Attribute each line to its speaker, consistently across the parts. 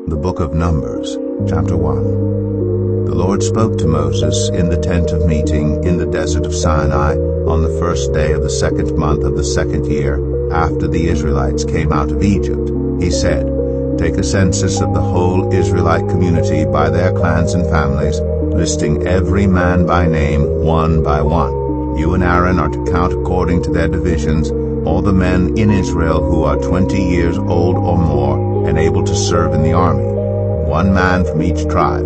Speaker 1: The Book of Numbers, chapter 1. The Lord spoke to Moses in the tent of meeting in the desert of Sinai on the first day of the 2nd month of the 2nd year after the Israelites came out of Egypt. He said, "Take a census of the whole Israelite community by their clans and families, listing every man by name, one by one. You and Aaron are to count according to their divisions all the men in Israel who are 20 years old or more and able to serve in the army, one man from each tribe.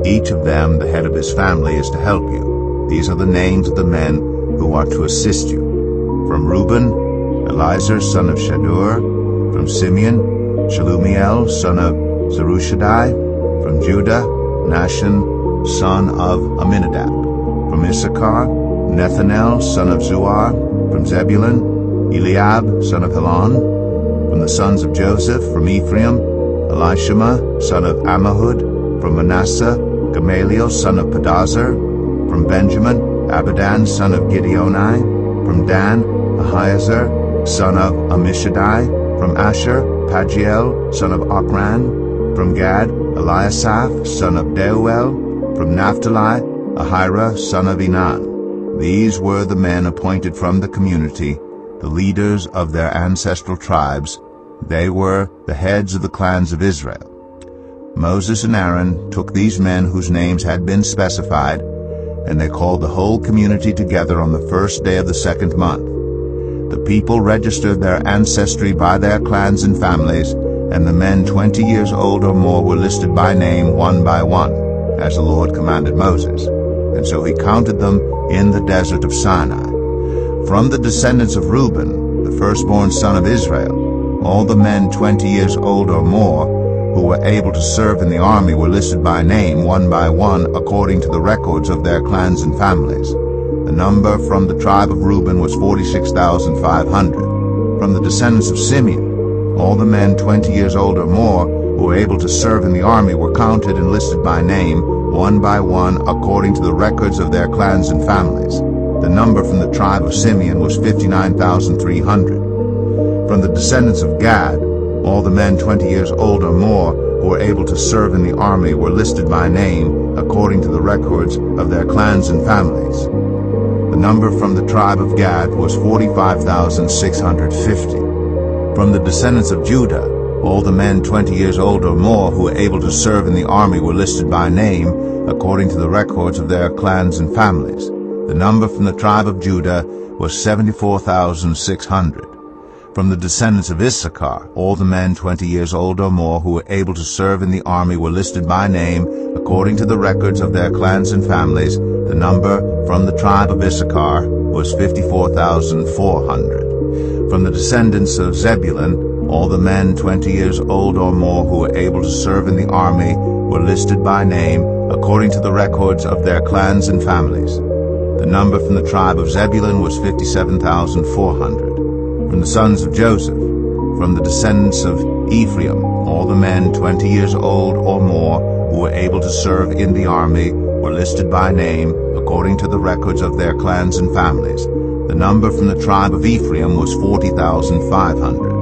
Speaker 1: Each of them, the head of his family, is to help you. These are the names of the men who are to assist you. From Reuben, Elizur son of Shadur. From Simeon, Shelumiel son of Zerushadai. From Judah, Nahshon son of Amminadab. From Issachar, Nethanel son of Zuar. From Zebulun, Eliab son of Helon. From the sons of Joseph, from Ephraim, Elishama son of Ammihud. From Manasseh, Gamaliel son of Pedazur. From Benjamin, Abidan son of Gideoni. From Dan, Ahiezer son of Ammishaddai. From Asher, Pagiel son of Ochran. From Gad, Eliasaph son of Deuel. From Naphtali, Ahira son of Enan. These were the men appointed from the community, the leaders of their ancestral tribes. They were the heads of the clans of Israel. Moses and Aaron took these men whose names had been specified, and they called the whole community together on the first day of the 2nd month. The people registered their ancestry by their clans and families, and the men 20 years old or more were listed by name one by one, as the Lord commanded Moses. And so he counted them in the desert of Sinai. From the descendants of Reuben, the firstborn son of Israel, all the men 20 years old or more who were able to serve in the army were listed by name one by one according to the records of their clans and families. The number from the tribe of Reuben was 46,500. From the descendants of Simeon, all the men 20 years old or more who were able to serve in the army were counted and listed by name one by one according to the records of their clans and families. The number from the tribe of Simeon was 59,300. From the descendants of Gad, all the men 20 years old or more who were able to serve in the army were listed by name according to the records of their clans and families. The number from the tribe of Gad was 45,650. From the descendants of Judah, all the men 20 years old or more who were able to serve in the army were listed by name according to the records of their clans and families. The number from the tribe of Judah was 74,600. From the descendants of Issachar, all the men 20 years old or more who were able to serve in the army were listed by name according to the records of their clans and families. The number from the tribe of Issachar was 54,400. From the descendants of Zebulun, all the men 20 years old or more who were able to serve in the army were listed by name according to the records of their clans and families. The number from the tribe of Zebulun was 57,400. From the sons of Joseph, from the descendants of Ephraim, all the men 20 years old or more who were able to serve in the army were listed by name according to the records of their clans and families. The number from the tribe of Ephraim was 40,500.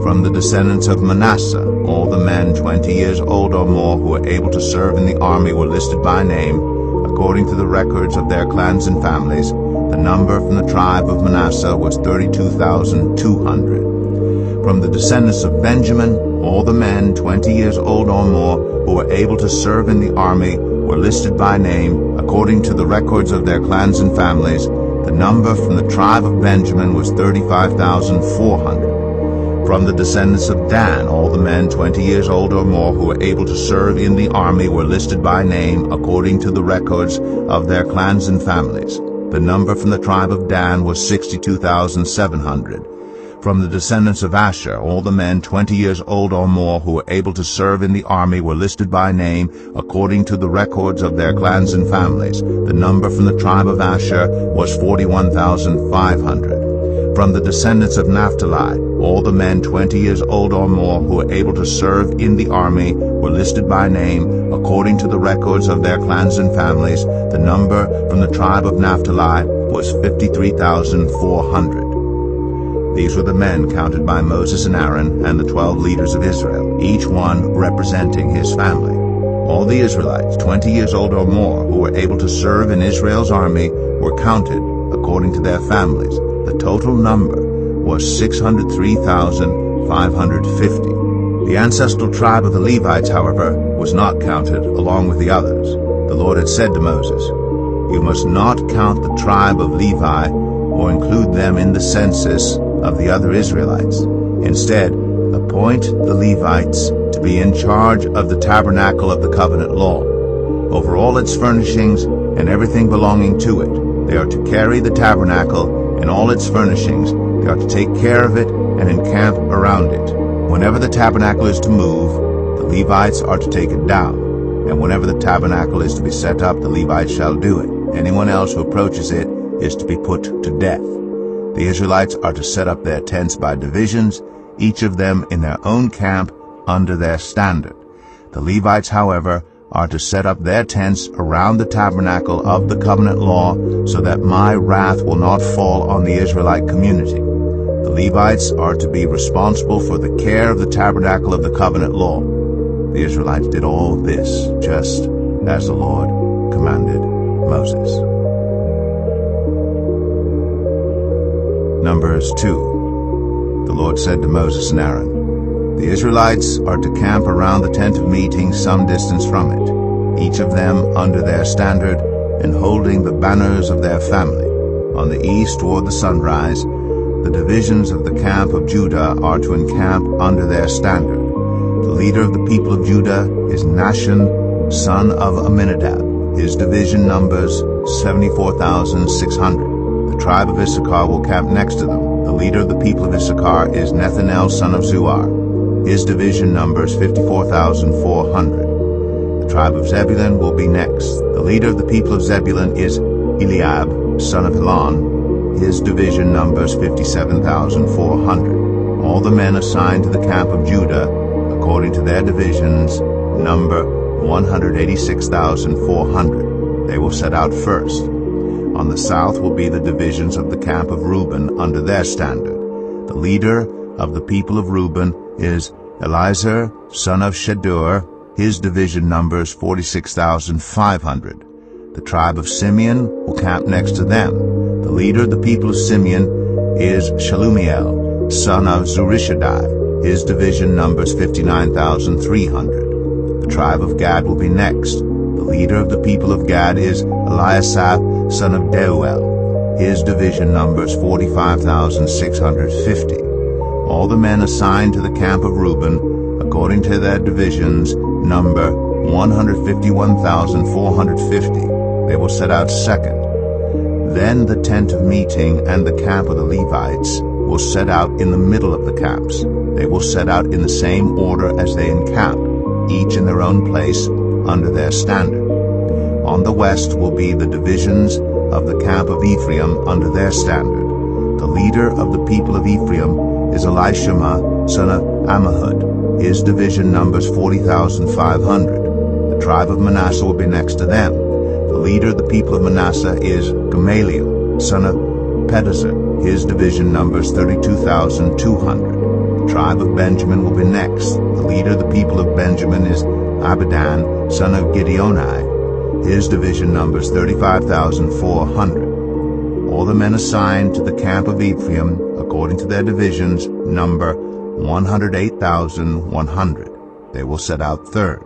Speaker 1: From the descendants of Manasseh, all the men 20 years old or more who were able to serve in the army were listed by name according to the records of their clans and families. The number from the tribe of Manasseh was 32,200. From the descendants of Benjamin, all the men 20 years old or more who were able to serve in the army were listed by name according to the records of their clans and families. The number from the tribe of Benjamin was 35,400. From the descendants of Dan, all the men 20 years old or more who were able to serve in the army were listed by name according to the records of their clans and families. The number from the tribe of Dan was 62,700. From the descendants of Asher, all the men 20 years old or more who were able to serve in the army were listed by name according to the records of their clans and families. The number from the tribe of Asher was 41,500. From the descendants of Naphtali, all the men 20 years old or more who were able to serve in the army were listed by name according to the records of their clans and families. The number from the tribe of Naphtali was 53,400. These were the men counted by Moses and Aaron and the 12 leaders of Israel, each one representing his family. All the Israelites 20 years old or more who were able to serve in Israel's army were counted according to their families. The total number was 603,550. The ancestral tribe of the Levites, however, was not counted along with the others. The Lord had said to Moses, "You must not count the tribe of Levi or include them in the census of the other Israelites. Instead, appoint the Levites to be in charge of the tabernacle of the covenant law, over all its furnishings and everything belonging to it. They are to carry the tabernacle and all its furnishings. They are to take care of it and encamp around it. Whenever the tabernacle is to move, the Levites are to take it down, and whenever the tabernacle is to be set up, the Levites shall do it. Anyone else who approaches it is to be put to death. The Israelites are to set up their tents by divisions, each of them in their own camp under their standard. The Levites, however, are to set up their tents around the tabernacle of the covenant law, so that my wrath will not fall on the Israelite community. The Levites are to be responsible for the care of the tabernacle of the covenant law. The Israelites did all this just as the Lord commanded Moses. Numbers 2. The Lord said to Moses and Aaron, "The Israelites are to camp around the tent of meeting some distance from it, each of them under their standard and holding the banners of their family. On the east toward the sunrise, the divisions of the camp of Judah are to encamp under their standard. The leader of the people of Judah is Nahshon, son of Amminadab. His division numbers 74,600. The tribe of Issachar will camp next to them. The leader of the people of Issachar is Nethanel, son of Zuar. His division numbers 54,400. The tribe of Zebulun will be next. The leader of the people of Zebulun is Eliab, son of Helon. His division numbers 57,400. All the men assigned to the camp of Judah, according to their divisions, number 186,400. They will set out first. On the south will be the divisions of the camp of Reuben under their standard. The leader of the people of Reuben is Elizur, son of Shedeur. His division numbers 46,500. The tribe of Simeon will camp next to them. The leader of the people of Simeon is Shalumiel, son of Zurishaddai. His division numbers 59,300. The tribe of Gad will be next. The leader of the people of Gad is Eliasaph, son of Deuel. His division numbers 45,650. All the men assigned to the camp of Reuben, according to their divisions, number 151,450. They will set out second. Then the tent of meeting and the camp of the Levites will set out in the middle of the camps. They will set out in the same order as they encamp, each in their own place under their standard. On the west will be the divisions of the camp of Ephraim under their standard. The leader of the people of Ephraim is Elishama, son of Ammihud. His division numbers 40,500. The tribe of Manasseh will be next to them. The leader of the people of Manasseh is Gamaliel, son of Pedazur. His division numbers 32,200. The tribe of Benjamin will be next. The leader of the people of Benjamin is Abidan, son of Gideoni. His division numbers 35,400. All the men assigned to the camp of Ephraim, according to their divisions, number 108,100. They will set out third.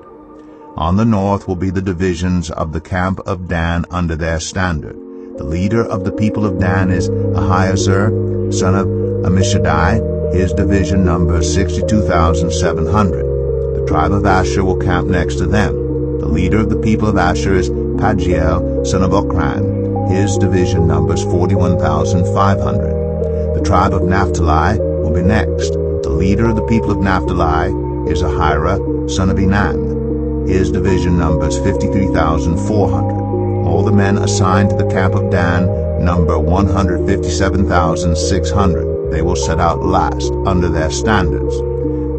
Speaker 1: On the north will be the divisions of the camp of Dan under their standard. The leader of the people of Dan is Ahiezer, son of Ammishaddai. His division numbers 62,700. The tribe of Asher will camp next to them. The leader of the people of Asher is Pagiel, son of Okran. His division numbers 41,500. The tribe of Naphtali will be next. The leader of the people of Naphtali is Ahira, son of Enan. His division numbers 53,400. All the men assigned to the camp of Dan number 157,600. They will set out last under their standards.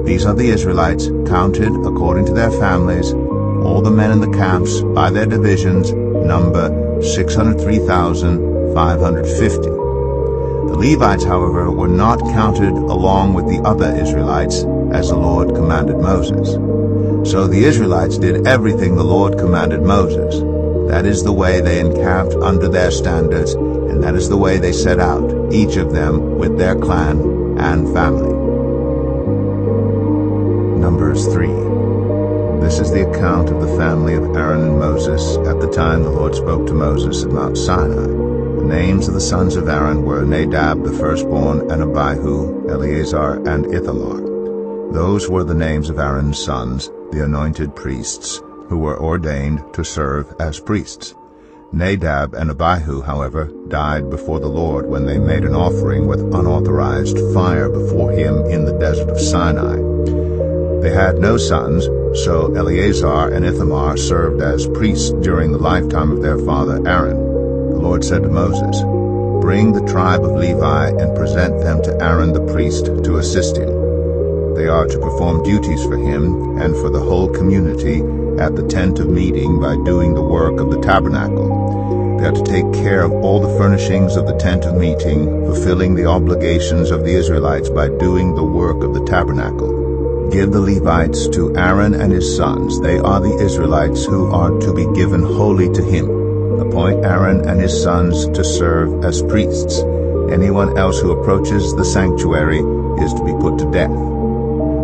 Speaker 1: These are the Israelites, counted according to their families. All the men in the camps by their divisions number 603,550. The Levites, however, were not counted along with the other Israelites, as the Lord commanded Moses. So the Israelites did everything the Lord commanded Moses. That is the way they encamped under their standards, and that is the way they set out, each of them with their clan and family. Numbers 3. This is the account of the family of Aaron and Moses at the time the Lord spoke to Moses at Mount Sinai. The names of the sons of Aaron were Nadab the firstborn, and Abihu, Eleazar, and Ithamar. Those were the names of Aaron's sons, the anointed priests, who were ordained to serve as priests. Nadab and Abihu, however, died before the Lord when they made an offering with unauthorized fire before him in the desert of Sinai. They had no sons, so Eleazar and Ithamar served as priests during the lifetime of their father Aaron. The Lord said to Moses, "Bring the tribe of Levi and present them to Aaron the priest to assist him. They are to perform duties for him and for the whole community at the tent of meeting by doing the work of the tabernacle. They are to take care of all the furnishings of the tent of meeting, fulfilling the obligations of the Israelites by doing the work of the tabernacle. Give the Levites to Aaron and his sons. They are the Israelites who are to be given wholly to him. Appoint Aaron and his sons to serve as priests. Anyone else who approaches the sanctuary is to be put to death."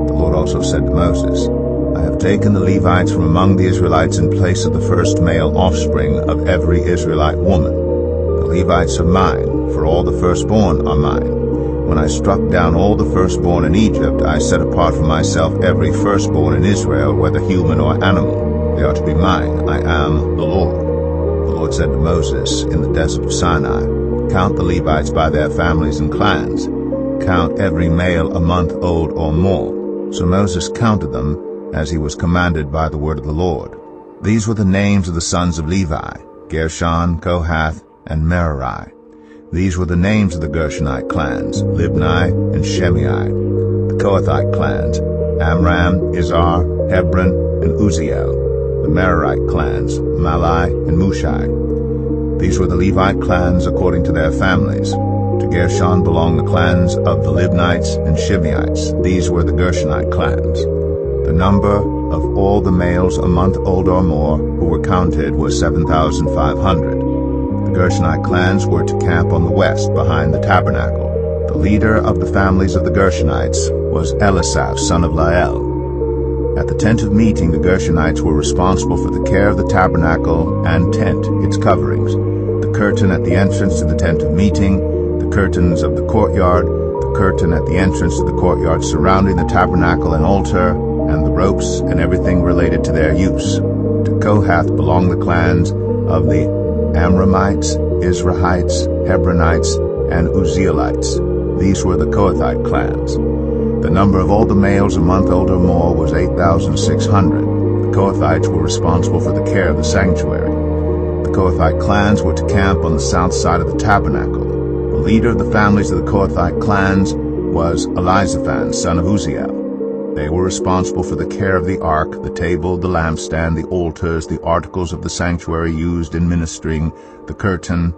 Speaker 1: The Lord also said to Moses, "I have taken the Levites from among the Israelites in place of the first male offspring of every Israelite woman. The Levites are mine, for all the firstborn are mine. When I struck down all the firstborn in Egypt, I set apart for myself every firstborn in Israel, whether human or animal. They are to be mine. I am the Lord." The Lord said to Moses in the desert of Sinai, "Count the Levites by their families and clans. Count every male a month old or more." So Moses counted them, as he was commanded by the word of the Lord. These were the names of the sons of Levi: Gershon, Kohath, and Merari. These were the names of the Gershonite clans: Libni and Shimei. The Kohathite clans: Amram, Izhar, Hebron, and Uzziel. The Merarite clans: Malai and Mushai. These were the Levite clans according to their families. To Gershon belonged the clans of the Libnites and Shimeites. These were the Gershonite clans. The number of all the males a month old or more who were counted was 7,500. The Gershonite clans were to camp on the west behind the tabernacle. The leader of the families of the Gershonites was Elisaph, son of Lael. At the tent of meeting, the Gershonites were responsible for the care of the tabernacle and tent, its coverings, the curtain at the entrance to the tent of meeting, the curtains of the courtyard, the curtain at the entrance to the courtyard surrounding the tabernacle and altar, and the ropes and everything related to their use. To Kohath belonged the clans of the Amramites, Izrahites, Hebronites, and Uzzielites. These were the Kohathite clans. The number of all the males a month old or more was 8,600. The Kohathites were responsible for the care of the sanctuary. The Kohathite clans were to camp on the south side of the tabernacle. The leader of the families of the Kohathite clans was Elizaphan, son of Uzziel. They were responsible for the care of the ark, the table, the lampstand, the altars, the articles of the sanctuary used in ministering, the curtain,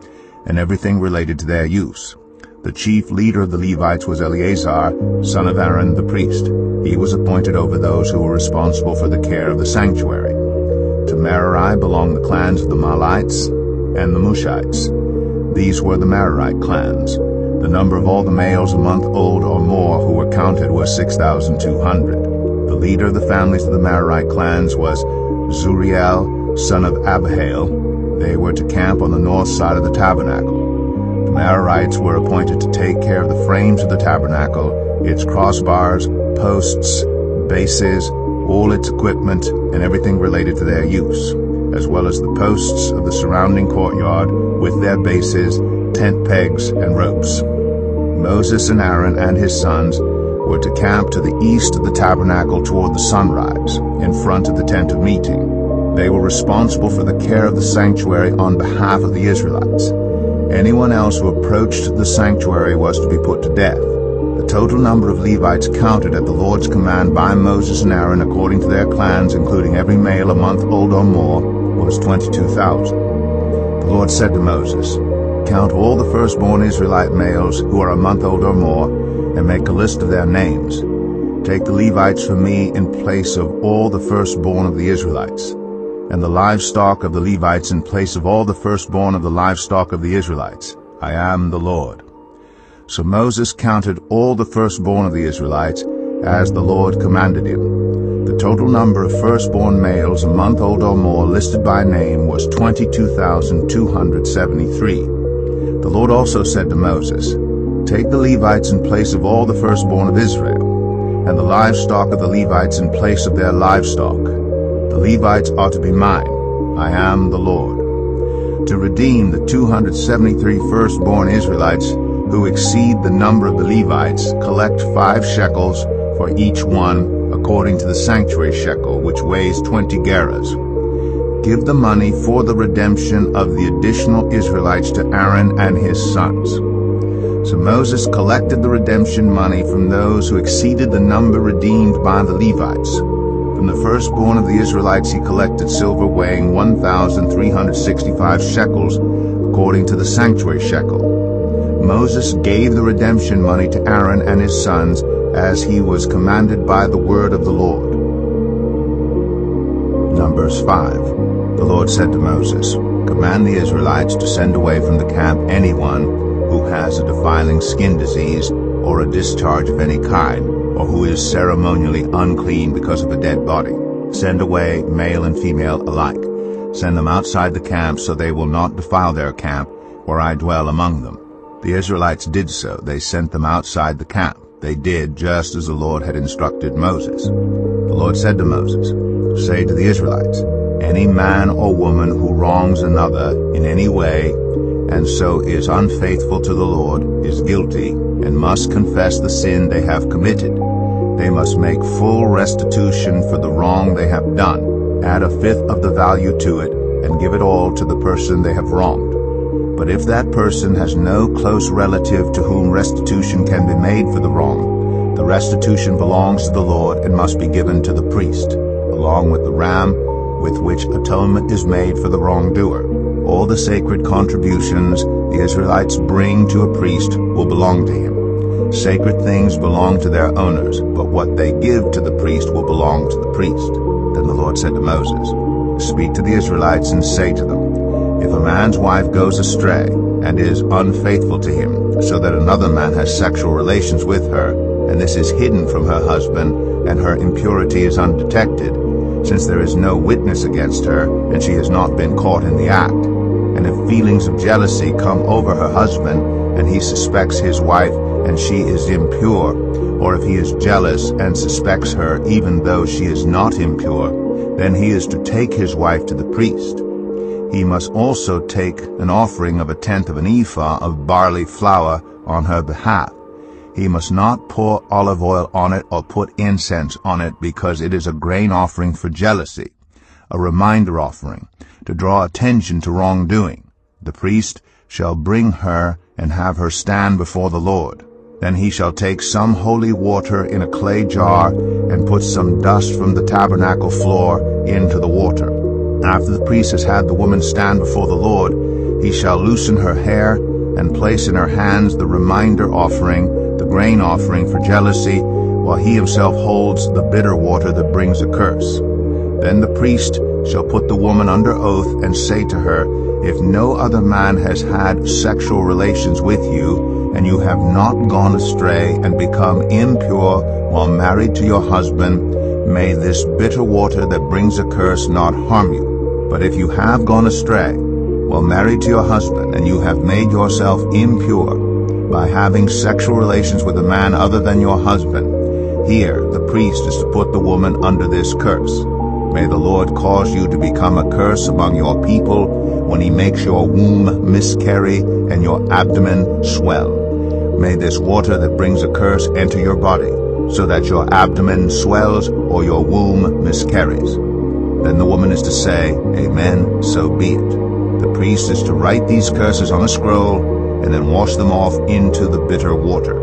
Speaker 1: and everything related to their use. The chief leader of the Levites was Eleazar, son of Aaron the priest. He was appointed over those who were responsible for the care of the sanctuary. To Merari belonged the clans of the Mahlites and the Mushites. These were the Merarite clans. The number of all the males a month old or more who were counted was 6,200. The leader of the families of the Merarite clans was Zuriel, son of Abihail. They were to camp on the north side of the tabernacle. The Merarites were appointed to take care of the frames of the tabernacle, its crossbars, posts, bases, all its equipment, and everything related to their use, as well as the posts of the surrounding courtyard with their bases, tent pegs, and ropes. Moses and Aaron and his sons were to camp to the east of the tabernacle toward the sunrise, in front of the tent of meeting. They were responsible for the care of the sanctuary on behalf of the Israelites. Anyone else who approached the sanctuary was to be put to death. The total number of Levites counted at the Lord's command by Moses and Aaron according to their clans, including every male a month old or more, was 22,000. The Lord said to Moses, count all the firstborn Israelite males who are a month old or more, and make a list of their names. Take the Levites for me in place of all the firstborn of the Israelites, and the livestock of the Levites in place of all the firstborn of the livestock of the Israelites. I am the Lord. So Moses counted all the firstborn of the Israelites as the Lord commanded him. The total number of firstborn males a month old or more listed by name was 22,273. The Lord also said to Moses, Take the Levites in place of all the firstborn of Israel, and the livestock of the Levites in place of their livestock. The Levites are to be mine. I am the Lord. To redeem the 273 firstborn Israelites who exceed the number of the Levites, collect 5 shekels for each one, according to the sanctuary shekel, which weighs 20 gerahs. Give the money for the redemption of the additional Israelites to Aaron and his sons. So Moses collected the redemption money from those who exceeded the number redeemed by the Levites. From the firstborn of the Israelites he collected silver weighing 1,365 shekels, according to the sanctuary shekel. Moses gave the redemption money to Aaron and his sons, as he was commanded by the word of the Lord. Numbers 5. The Lord said to Moses, Command the Israelites to send away from the camp anyone who has a defiling skin disease or a discharge of any kind, or who is ceremonially unclean because of a dead body. Send away male and female alike. Send them outside the camp so they will not defile their camp where I dwell among them. The Israelites did so. They sent them outside the camp. They did just as the Lord had instructed Moses. The Lord said to Moses, Say to the Israelites, Any man or woman who wrongs another in any way, and so is unfaithful to the Lord, is guilty, and must confess the sin they have committed. They must make full restitution for the wrong they have done, add 1/5 of the value to it, and give it all to the person they have wronged. But if that person has no close relative to whom restitution can be made for the wrong, the restitution belongs to the Lord and must be given to the priest, along with the ram with which atonement is made for the wrongdoer. All the sacred contributions the Israelites bring to a priest will belong to him. Sacred things belong to their owners, but what they give to the priest will belong to the priest. Then the Lord said to Moses, Speak to the Israelites and say to them, If a man's wife goes astray and is unfaithful to him, so that another man has sexual relations with her, and this is hidden from her husband, and her impurity is undetected, since there is no witness against her, and she has not been caught in the act, and if feelings of jealousy come over her husband, and he suspects his wife, and she is impure, or if he is jealous and suspects her even though she is not impure, then he is to take his wife to the priest. He must also take an offering of 1/10 of an ephah of barley flour on her behalf. He must not pour olive oil on it or put incense on it, because it is a grain offering for jealousy, a reminder offering, to draw attention to wrongdoing. The priest shall bring her and have her stand before the Lord. Then he shall take some holy water in a clay jar and put some dust from the tabernacle floor into the water. After the priest has had the woman stand before the Lord, he shall loosen her hair and place in her hands the reminder offering, the grain offering for jealousy, while he himself holds the bitter water that brings a curse. Then the priest shall put the woman under oath and say to her, If no other man has had sexual relations with you, and you have not gone astray and become impure while married to your husband, may this bitter water that brings a curse not harm you. But if you have gone astray while married to your husband, and you have made yourself impure by having sexual relations with a man other than your husband, here the priest is to put the woman under this curse. May the Lord cause you to become a curse among your people when he makes your womb miscarry and your abdomen swell. May this water that brings a curse enter your body, so that your abdomen swells or your womb miscarries. Then the woman is to say, Amen, so be it. The priest is to write these curses on a scroll and then wash them off into the bitter water.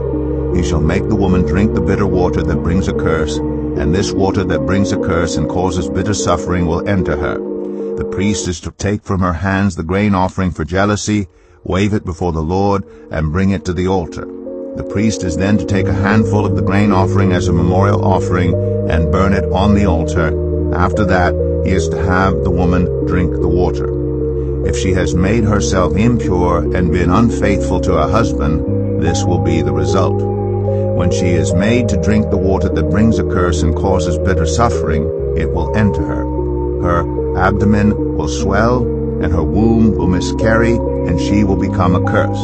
Speaker 1: He shall make the woman drink the bitter water that brings a curse, and this water that brings a curse and causes bitter suffering will enter her. The priest is to take from her hands the grain offering for jealousy, wave it before the Lord, and bring it to the altar. The priest is then to take a handful of the grain offering as a memorial offering and burn it on the altar. After that, he is to have the woman drink the water. If she has made herself impure and been unfaithful to her husband, this will be the result. When she is made to drink the water that brings a curse and causes bitter suffering, it will enter her. Her abdomen will swell, and her womb will miscarry, and she will become a curse.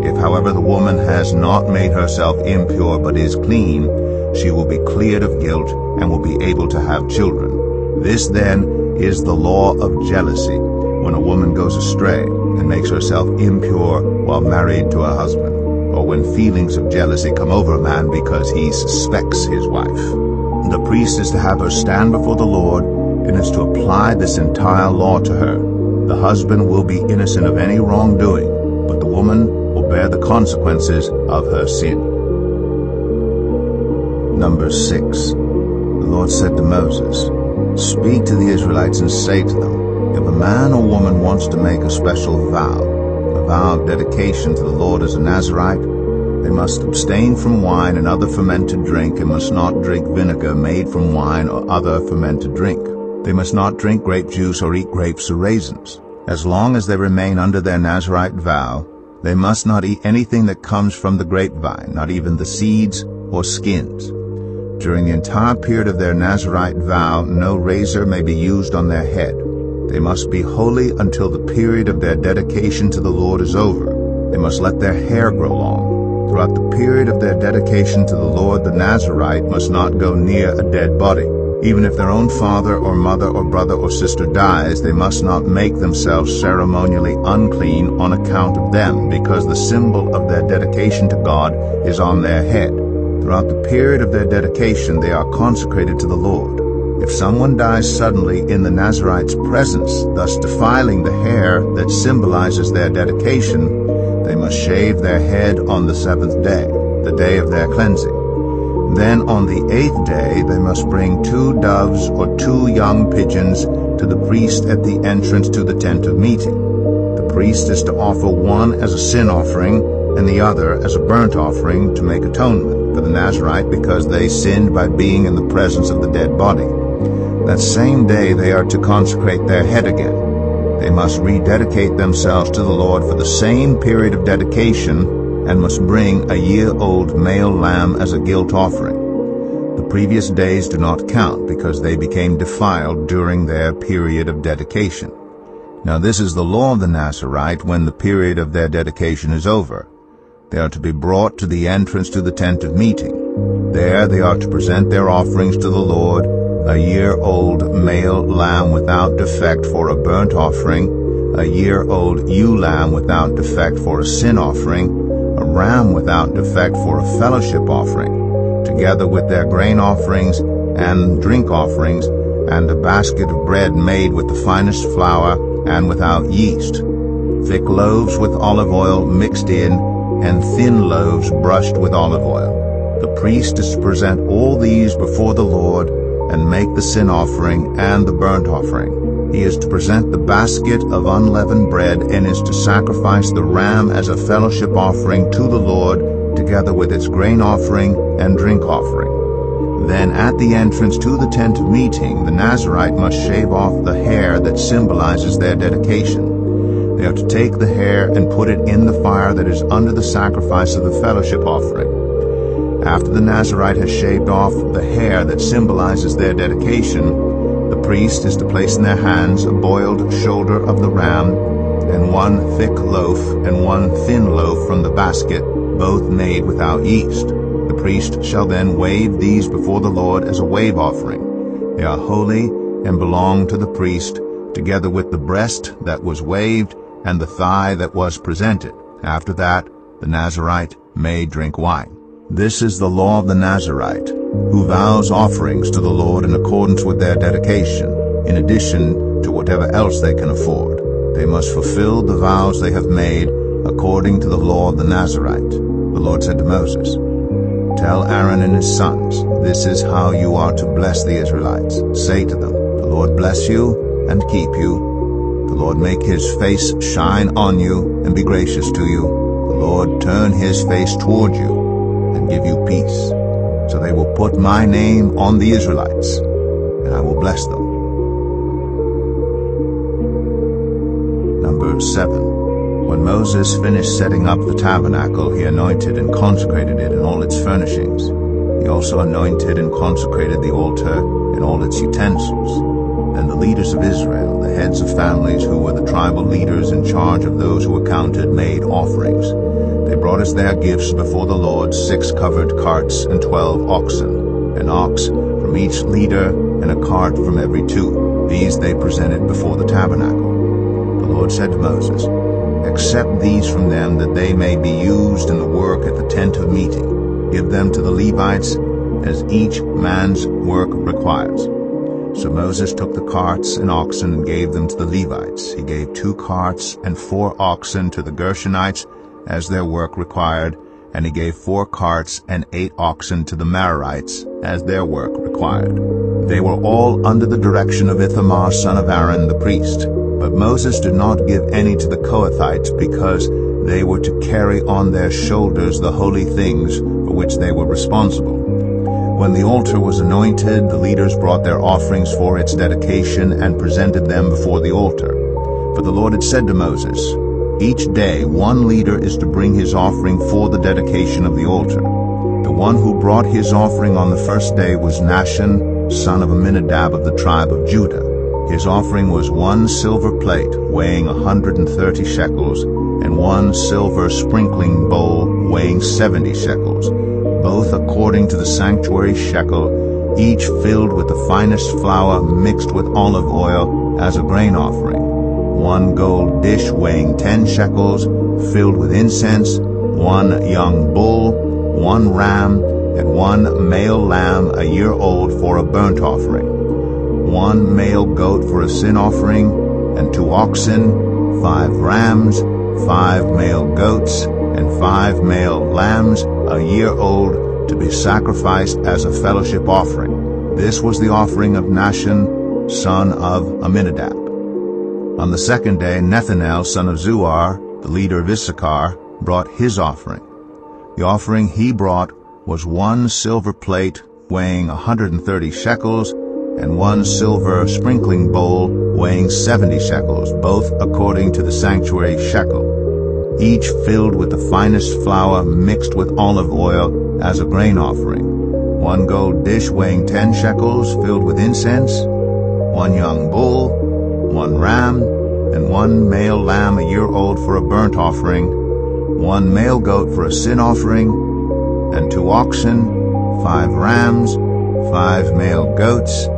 Speaker 1: If, however, the woman has not made herself impure but is clean, she will be cleared of guilt and will be able to have children. This, then, is the law of jealousy, when a woman goes astray and makes herself impure while married to a husband, or when feelings of jealousy come over a man because he suspects his wife. The priest is to have her stand before the Lord and is to apply this entire law to her. The husband will be innocent of any wrongdoing, but the woman will bear the consequences of her sin. Number 6. The Lord said to Moses, "Speak to the Israelites and say to them, if a man or woman wants to make a special vow, a vow of dedication to the Lord as a Nazirite, they must abstain from wine and other fermented drink and must not drink vinegar made from wine or other fermented drink. They must not drink grape juice or eat grapes or raisins. As long as they remain under their Nazirite vow, they must not eat anything that comes from the grapevine, not even the seeds or skins. During the entire period of their Nazirite vow, no razor may be used on their head. They must be holy until the period of their dedication to the Lord is over. They must let their hair grow long. Throughout the period of their dedication to the Lord, the Nazirite must not go near a dead body. Even if their own father or mother or brother or sister dies, they must not make themselves ceremonially unclean on account of them, because the symbol of their dedication to God is on their head. Throughout the period of their dedication, they are consecrated to the Lord. If someone dies suddenly in the Nazirite's presence, thus defiling the hair that symbolizes their dedication, they must shave their head on the 7th day, the day of their cleansing. Then on the 8th day they must bring 2 doves or 2 young pigeons to the priest at the entrance to the tent of meeting. The priest is to offer one as a sin offering and the other as a burnt offering to make atonement for the Nazirite because they sinned by being in the presence of the dead body. That same day they are to consecrate their head again. They must rededicate themselves to the Lord for the same period of dedication and must bring a year-old male lamb as a guilt offering. The previous days do not count because they became defiled during their period of dedication. Now this is the law of the Nazirite when the period of their dedication is over. They are to be brought to the entrance to the tent of meeting. There they are to present their offerings to the Lord, a year-old male lamb without defect for a burnt offering, a year-old ewe lamb without defect for a sin offering, a ram without defect for a fellowship offering, together with their grain offerings and drink offerings, and a basket of bread made with the finest flour and without yeast, thick loaves with olive oil mixed in, and thin loaves brushed with olive oil. The priest is to present all these before the Lord and make the sin offering and the burnt offering. He is to present the basket of unleavened bread and is to sacrifice the ram as a fellowship offering to the Lord, together with its grain offering and drink offering. Then at the entrance to the tent of meeting, the Nazirite must shave off the hair that symbolizes their dedication. They are to take the hair and put it in the fire that is under the sacrifice of the fellowship offering. After the Nazirite has shaved off the hair that symbolizes their dedication, the priest is to place in their hands a boiled shoulder of the ram, and 1 thick loaf and 1 thin loaf from the basket, both made without yeast. The priest shall then wave these before the Lord as a wave offering. They are holy and belong to the priest, together with the breast that was waved and the thigh that was presented. After that, the Nazirite may drink wine. This is the law of the Nazirite, who vows offerings to the Lord in accordance with their dedication, in addition to whatever else they can afford. They must fulfill the vows they have made according to the law of the Nazirite. The Lord said to Moses, "Tell Aaron and his sons, this is how you are to bless the Israelites. Say to them, the Lord bless you and keep you. The Lord make his face shine on you and be gracious to you. The Lord turn his face toward you and give you peace. So they will put my name on the Israelites, and I will bless them. Number 7. When Moses finished setting up the tabernacle, he anointed and consecrated it and all its furnishings. He also anointed and consecrated the altar and all its utensils. Then the leaders of Israel, the heads of families who were the tribal leaders in charge of those who were counted, made offerings. They brought as their gifts before the Lord 6 covered carts and 12 oxen, an ox from each leader and a cart from every 2. These they presented before the tabernacle. The Lord said to Moses, "Accept these from them, that they may be used in the work at the tent of meeting. Give them to the Levites as each man's work requires." So Moses took the carts and oxen and gave them to the Levites. He gave 2 carts and 4 oxen to the Gershonites as their work required, and he gave 4 carts and 8 oxen to the Merarites as their work required. They were all under the direction of Ithamar son of Aaron the priest. But Moses did not give any to the Kohathites, because they were to carry on their shoulders the holy things for which they were responsible. When the altar was anointed, the leaders brought their offerings for its dedication and presented them before the altar. For the Lord had said to Moses, "Each day 1 leader is to bring his offering for the dedication of the altar." The one who brought his offering on the first day was Nahshon, son of Amminadab of the tribe of Judah. His offering was 1 silver plate weighing 130 shekels, and 1 silver sprinkling bowl weighing 70 shekels, both according to the sanctuary shekel, each filled with the finest flour mixed with olive oil as a grain offering. 1 gold dish weighing 10 shekels, filled with incense, 1 young bull, 1 ram, and 1 male lamb a year old for a burnt offering. 1 male goat for a sin offering, and 2 oxen, 5 rams, 5 male goats, and 5 male lambs a year old to be sacrificed as a fellowship offering. This was the offering of Nahshon, son of Amminadab. On the second day, Nethanel, son of Zuar, the leader of Issachar, brought his offering. The offering he brought was 1 silver plate weighing 130 shekels, and 1 silver sprinkling bowl weighing 70 shekels, both according to the sanctuary shekel, each filled with the finest flour mixed with olive oil as a grain offering. 1 gold dish weighing 10 shekels, filled with incense, 1 young bull, 1 ram, and 1 male lamb a year old for a burnt offering, 1 male goat for a sin offering, and 2 oxen, 5 rams, 5 male goats,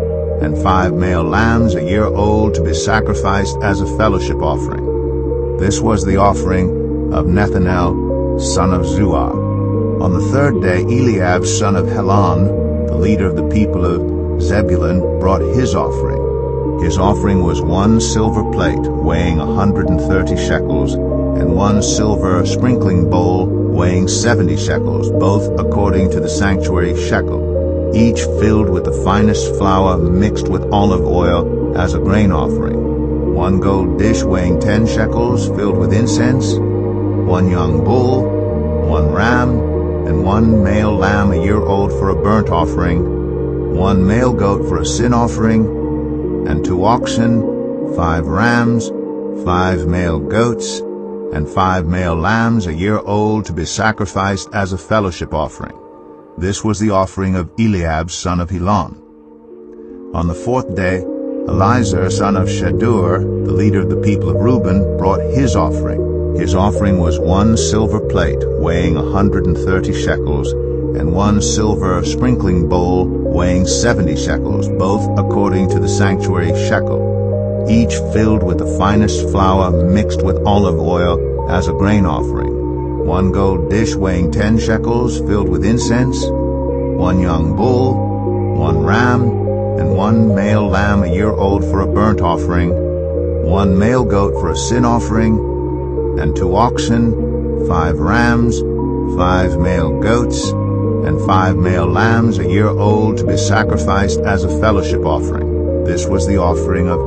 Speaker 1: and 5 male lambs a year old to be sacrificed as a fellowship offering. This was the offering of Nethanel, son of Zuar. On the third day, Eliab, son of Helon, the leader of the people of Zebulun, brought his offering. His offering was 1 silver plate weighing 130 shekels, and 1 silver sprinkling bowl weighing 70 shekels, both according to the sanctuary shekel, each filled with the finest flour mixed with olive oil as a grain offering. 1 gold dish weighing 10 shekels, filled with incense, 1 young bull, 1 ram, and 1 male lamb a year old for a burnt offering, 1 male goat for a sin offering, and 2 oxen, 5 rams, 5 male goats, and 5 male lambs a year old to be sacrificed as a fellowship offering. This was the offering of Eliab, son of Helon. On the fourth day, Elizur, son of Shedeur, the leader of the people of Reuben, brought his offering. His offering was 1 silver plate weighing 130 shekels, and 1 silver sprinkling bowl weighing 70 shekels, both according to the sanctuary shekel, each filled with the finest flour mixed with olive oil as a grain offering. 1 gold dish weighing 10 shekels, filled with incense, 1 young bull, 1 ram, and 1 male lamb a year old for a burnt offering, 1 male goat for a sin offering, and 2 oxen, 5 rams, 5 male goats, and 5 male lambs a year old to be sacrificed as a fellowship offering. This was the offering of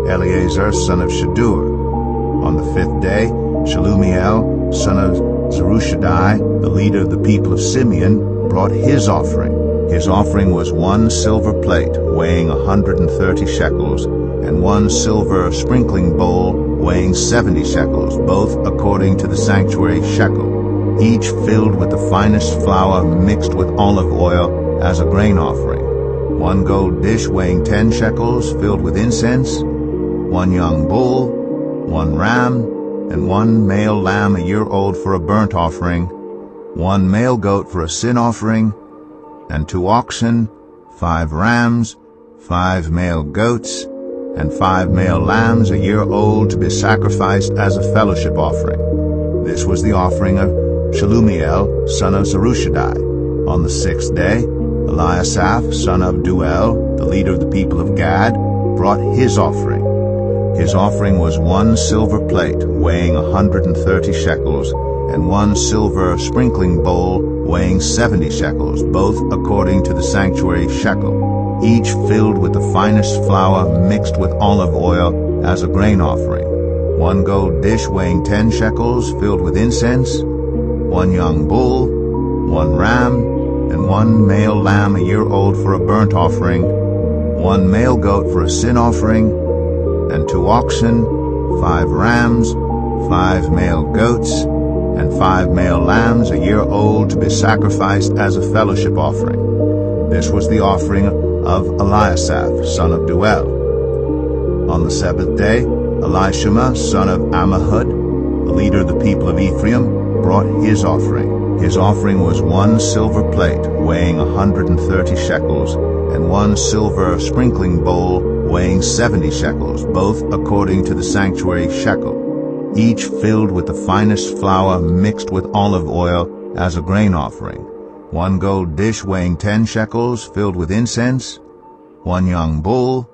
Speaker 1: Eleazar son of Shadur. On the 5th day, Shelumiel son of Zurishaddai, the leader of the people of Simeon, brought his offering. His offering was 1 silver plate weighing 130 shekels, and 1 silver sprinkling bowl weighing 70 shekels, both according to the sanctuary shekel, each filled with the finest flour mixed with olive oil as a grain offering. 1 gold dish weighing 10 shekels filled with incense, 1 young bull, 1 ram, and 1 male lamb a year old for a burnt offering, 1 male goat for a sin offering, and 2 oxen, 5 rams, 5 male goats, and 5 male lambs a year old to be sacrificed as a fellowship offering. This was the offering of Shelumiel, son of Zurishaddai. On the 6th day, Eliasaph, son of Deuel, the leader of the people of Gad, brought his offering. His offering was 1 silver plate weighing 130 shekels, and 1 silver sprinkling bowl weighing 70 shekels, both according to the sanctuary shekel, each filled with the finest flour mixed with olive oil as a grain offering. 1 gold dish weighing 10 shekels filled with incense, 1 young bull, 1 ram, and 1 male lamb a year old for a burnt offering, 1 male goat for a sin offering, and 2 oxen, 5 rams, 5 male goats, and 5 male lambs a year old to be sacrificed as a fellowship offering. This was the offering of Eliasaph, son of Deuel. On the 7th day, Elishama, son of Ammihud, the leader of the people of Ephraim, brought his offering. His offering was 1 silver plate weighing 130 shekels, and 1 silver sprinkling bowl weighing 70 shekels, both according to the sanctuary shekel, each filled with the finest flour mixed with olive oil as a grain offering. 1 gold dish weighing 10 shekels filled with incense, 1 young bull,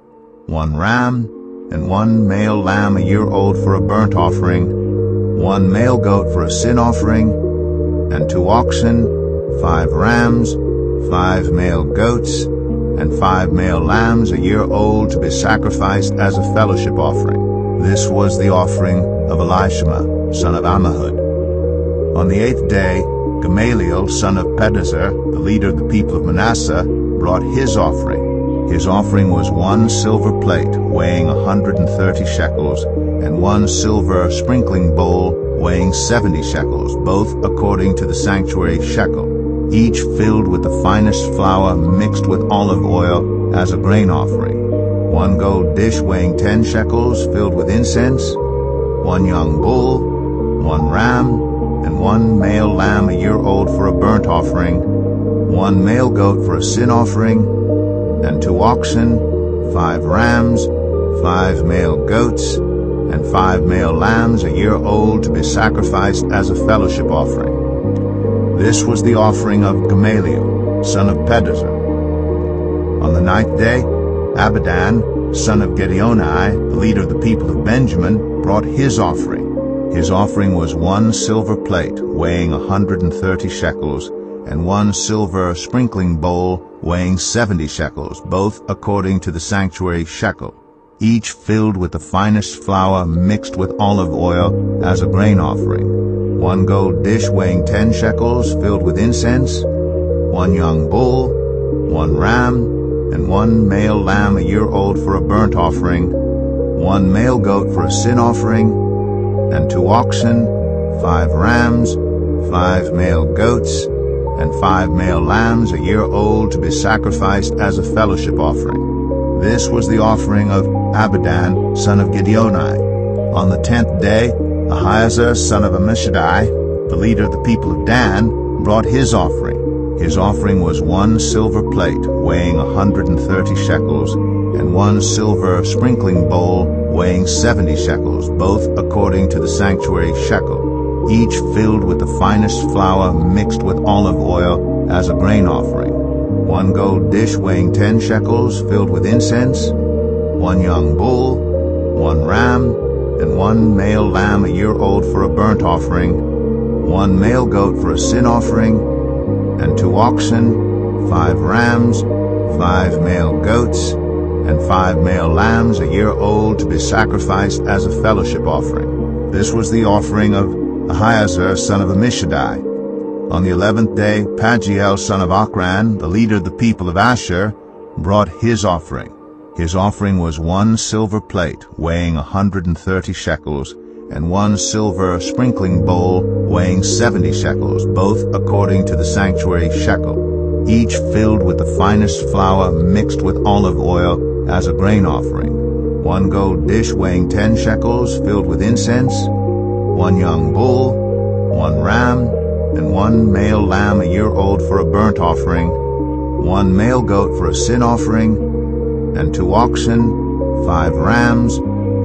Speaker 1: 1 ram, and 1 male lamb a year old for a burnt offering, 1 male goat for a sin offering, and 2 oxen, 5 rams, 5 male goats, and 5 male lambs a year old to be sacrificed as a fellowship offering. This was the offering of Elishama, son of Ammihud. On the 8th day, Gamaliel, son of Pedazur, the leader of the people of Manasseh, brought his offering. His offering was 1 silver plate weighing 130 shekels, and 1 silver sprinkling bowl weighing 70 shekels, both according to the sanctuary shekel, each filled with the finest flour mixed with olive oil as a grain offering. 1 gold dish weighing 10 shekels filled with incense, 1 young bull, 1 ram, and 1 male lamb a year old for a burnt offering, 1 male goat for a sin offering, and 2 oxen, 5 rams, 5 male goats, and 5 male lambs a year old to be sacrificed as a fellowship offering. This was the offering of Gamaliel, son of Pedazur. On the 9th day, Abidan, son of Gideoni, the leader of the people of Benjamin, brought his offering. His offering was 1 silver plate weighing 130 shekels, and 1 silver sprinkling bowl weighing 70 shekels, both according to the sanctuary shekel, each filled with the finest flour mixed with olive oil as a grain offering. 1 gold dish weighing 10 shekels filled with incense, 1 young bull, 1 ram, and 1 male lamb a year old for a burnt offering, 1 male goat for a sin offering, and 2 oxen, 5 rams, 5 male goats, and 5 male lambs a year old to be sacrificed as a fellowship offering. This was the offering of Abidan, son of Gideoni. On the 10th day, Ahiezer, son of Ammishaddai, the leader of the people of Dan, brought his offering. His offering was 1 silver plate weighing 130 shekels, and 1 silver sprinkling bowl weighing 70 shekels, both according to the sanctuary shekel, each filled with the finest flour mixed with olive oil as a grain offering. 1 gold dish weighing 10 shekels filled with incense, 1 young bull, 1 ram, and 1 male lamb a year old for a burnt offering, 1 male goat for a sin offering, and 2 oxen, 5 rams, 5 male goats, and 5 male lambs a year old to be sacrificed as a fellowship offering. This was the offering of Ahiezer son of Ammishaddai. On the 11th day, Pagiel son of Ochran, the leader of the people of Asher, brought his offering. His offering was 1 silver plate weighing 130 shekels, and 1 silver sprinkling bowl weighing 70 shekels, both according to the sanctuary shekel, each filled with the finest flour mixed with olive oil as a grain offering. 1 gold dish weighing 10 shekels filled with incense, 1 young bull, 1 ram, and 1 male lamb a year old for a burnt offering, 1 male goat for a sin offering, and 2 oxen, 5 rams,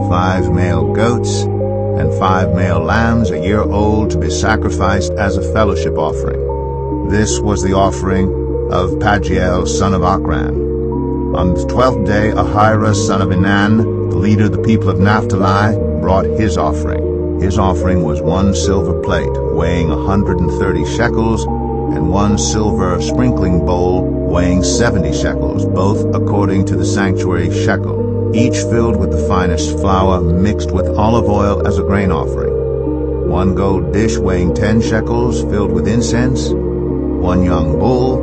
Speaker 1: 5 male goats, and 5 male lambs a year old to be sacrificed as a fellowship offering. This was the offering of Pagiel son of Ochran. On the 12th day, Ahira son of Enan, the leader of the people of Naphtali, brought his offering. His offering was 1 silver plate weighing 130 shekels, and 1 silver sprinkling bowl weighing 70 shekels, both according to the sanctuary shekel, each filled with the finest flour mixed with olive oil as a grain offering. 1 gold dish weighing 10 shekels filled with incense, 1 young bull,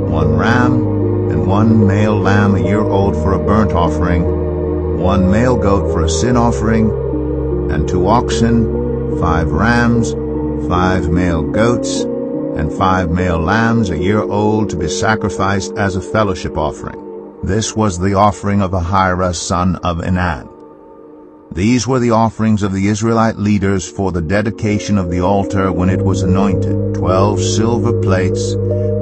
Speaker 1: 1 ram, and 1 male lamb a year old for a burnt offering, 1 male goat for a sin offering, and 2 oxen, 5 rams, 5 male goats, and 5 male lambs a year old to be sacrificed as a fellowship offering. This was the offering of Ahira son of Enan. These were the offerings of the Israelite leaders for the dedication of the altar when it was anointed: 12 silver plates,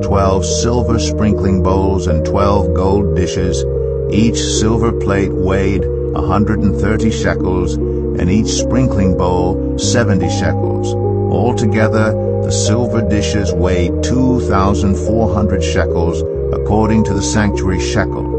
Speaker 1: 12 silver sprinkling bowls, and 12 gold dishes. Each silver plate weighed 130 shekels, and each sprinkling bowl 70 shekels. Altogether, the silver dishes weighed 2,400 shekels, according to the sanctuary shekel.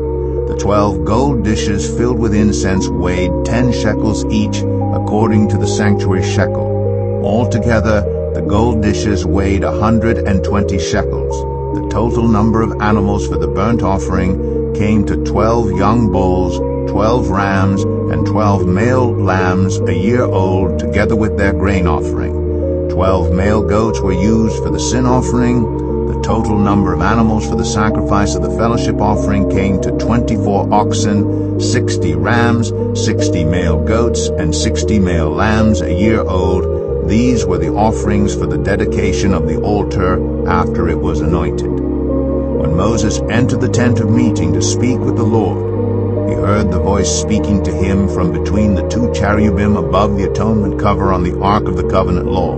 Speaker 1: The 12 gold dishes filled with incense weighed 10 shekels each, according to the sanctuary shekel. Altogether, the gold dishes weighed 120 shekels. The total number of animals for the burnt offering came to 12 young bulls, 12 rams, and 12 male lambs a year old, together with their grain offering. 12 male goats were used for the sin offering. The total number of animals for the sacrifice of the fellowship offering came to 24 oxen, 60 rams, 60 male goats, and 60 male lambs a year old. These were the offerings for the dedication of the altar after it was anointed. When Moses entered the tent of meeting to speak with the Lord, he heard the voice speaking to him from between the 2 cherubim above the atonement cover on the ark of the covenant law.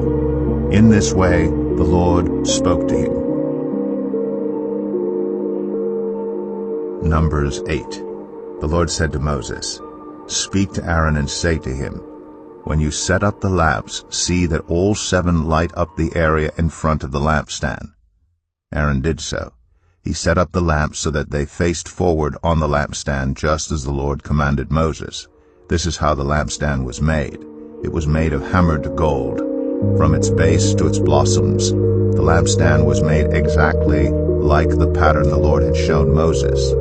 Speaker 1: In this way the Lord spoke to him. Numbers 8. The Lord said to Moses, "Speak to Aaron and say to him, when you set up the lamps, see that all 7 light up the area in front of the lampstand." Aaron did so. He set up the lamps so that they faced forward on the lampstand, just as the Lord commanded Moses. This is how the lampstand was made. It was made of hammered gold, from its base to its blossoms. The lampstand was made exactly like the pattern the Lord had shown Moses.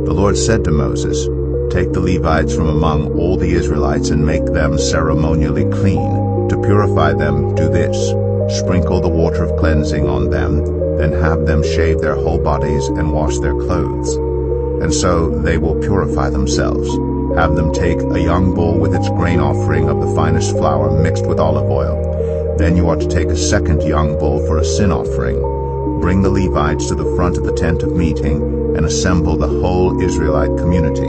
Speaker 1: The Lord said to Moses, "Take the Levites from among all the Israelites and make them ceremonially clean. To purify them, do this: sprinkle the water of cleansing on them, then have them shave their whole bodies and wash their clothes. And so they will purify themselves. Have them take a young bull with its grain offering of the finest flour mixed with olive oil. Then you are to take a second young bull for a sin offering. Bring the Levites to the front of the tent of meeting and assemble the whole Israelite community.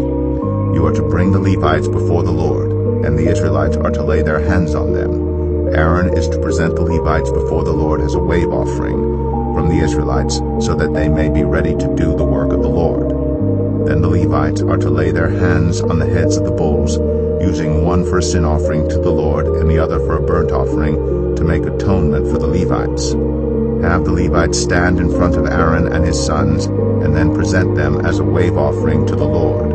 Speaker 1: You are to bring the Levites before the Lord, and the Israelites are to lay their hands on them. Aaron is to present the Levites before the Lord as a wave offering from the Israelites, so that they may be ready to do the work of the Lord. Then the Levites are to lay their hands on the heads of the bulls, using one for a sin offering to the Lord and the other for a burnt offering, to make atonement for the Levites. Have the Levites stand in front of Aaron and his sons, and then present them as a wave offering to the Lord.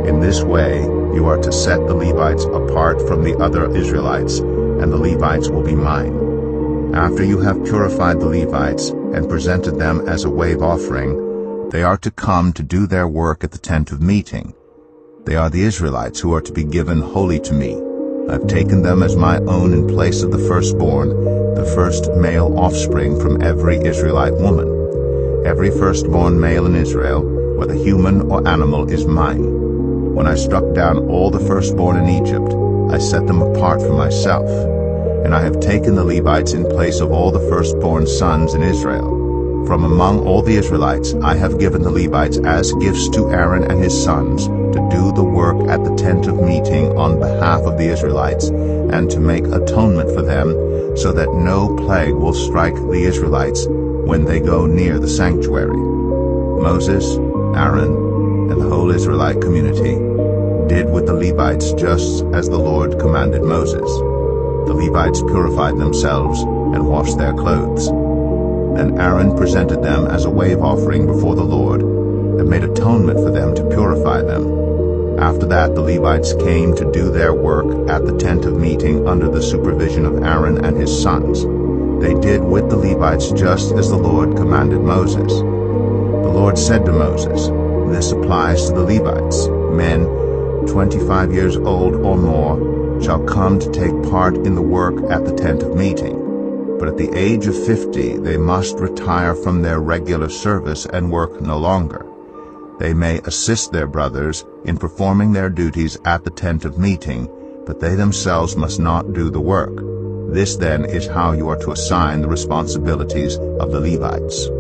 Speaker 1: In this way you are to set the Levites apart from the other Israelites, and the Levites will be mine. After you have purified the Levites and presented them as a wave offering, they are to come to do their work at the tent of meeting. They are the Israelites who are to be given wholly to me. I've taken them as my own in place of the firstborn, the first male offspring from every Israelite woman. Every firstborn male in Israel, whether human or animal, is mine. When I struck down all the firstborn in Egypt, I set them apart for myself. And I have taken the Levites in place of all the firstborn sons in Israel. From among all the Israelites I have given the Levites as gifts to Aaron and his sons to do the work at the tent of meeting on behalf of the Israelites and to make atonement for them, so that no plague will strike the Israelites when they go near the sanctuary. Moses, Aaron, and the whole Israelite community did with the Levites just as the Lord commanded Moses. The Levites purified themselves and washed their clothes. Then Aaron presented them as a wave offering before the Lord and made atonement for them to purify them. After that the Levites came to do their work at the tent of meeting under the supervision of Aaron and his sons. They did with the Levites just as the Lord commanded Moses. The Lord said to Moses, "This applies to the Levites. Men 25 years old or more shall come to take part in the work at the tent of meeting. But at the age of 50 they must retire from their regular service and work no longer. They may assist their brothers in performing their duties at the tent of meeting, but they themselves must not do the work. This then is how you are to assign the responsibilities of the Levites."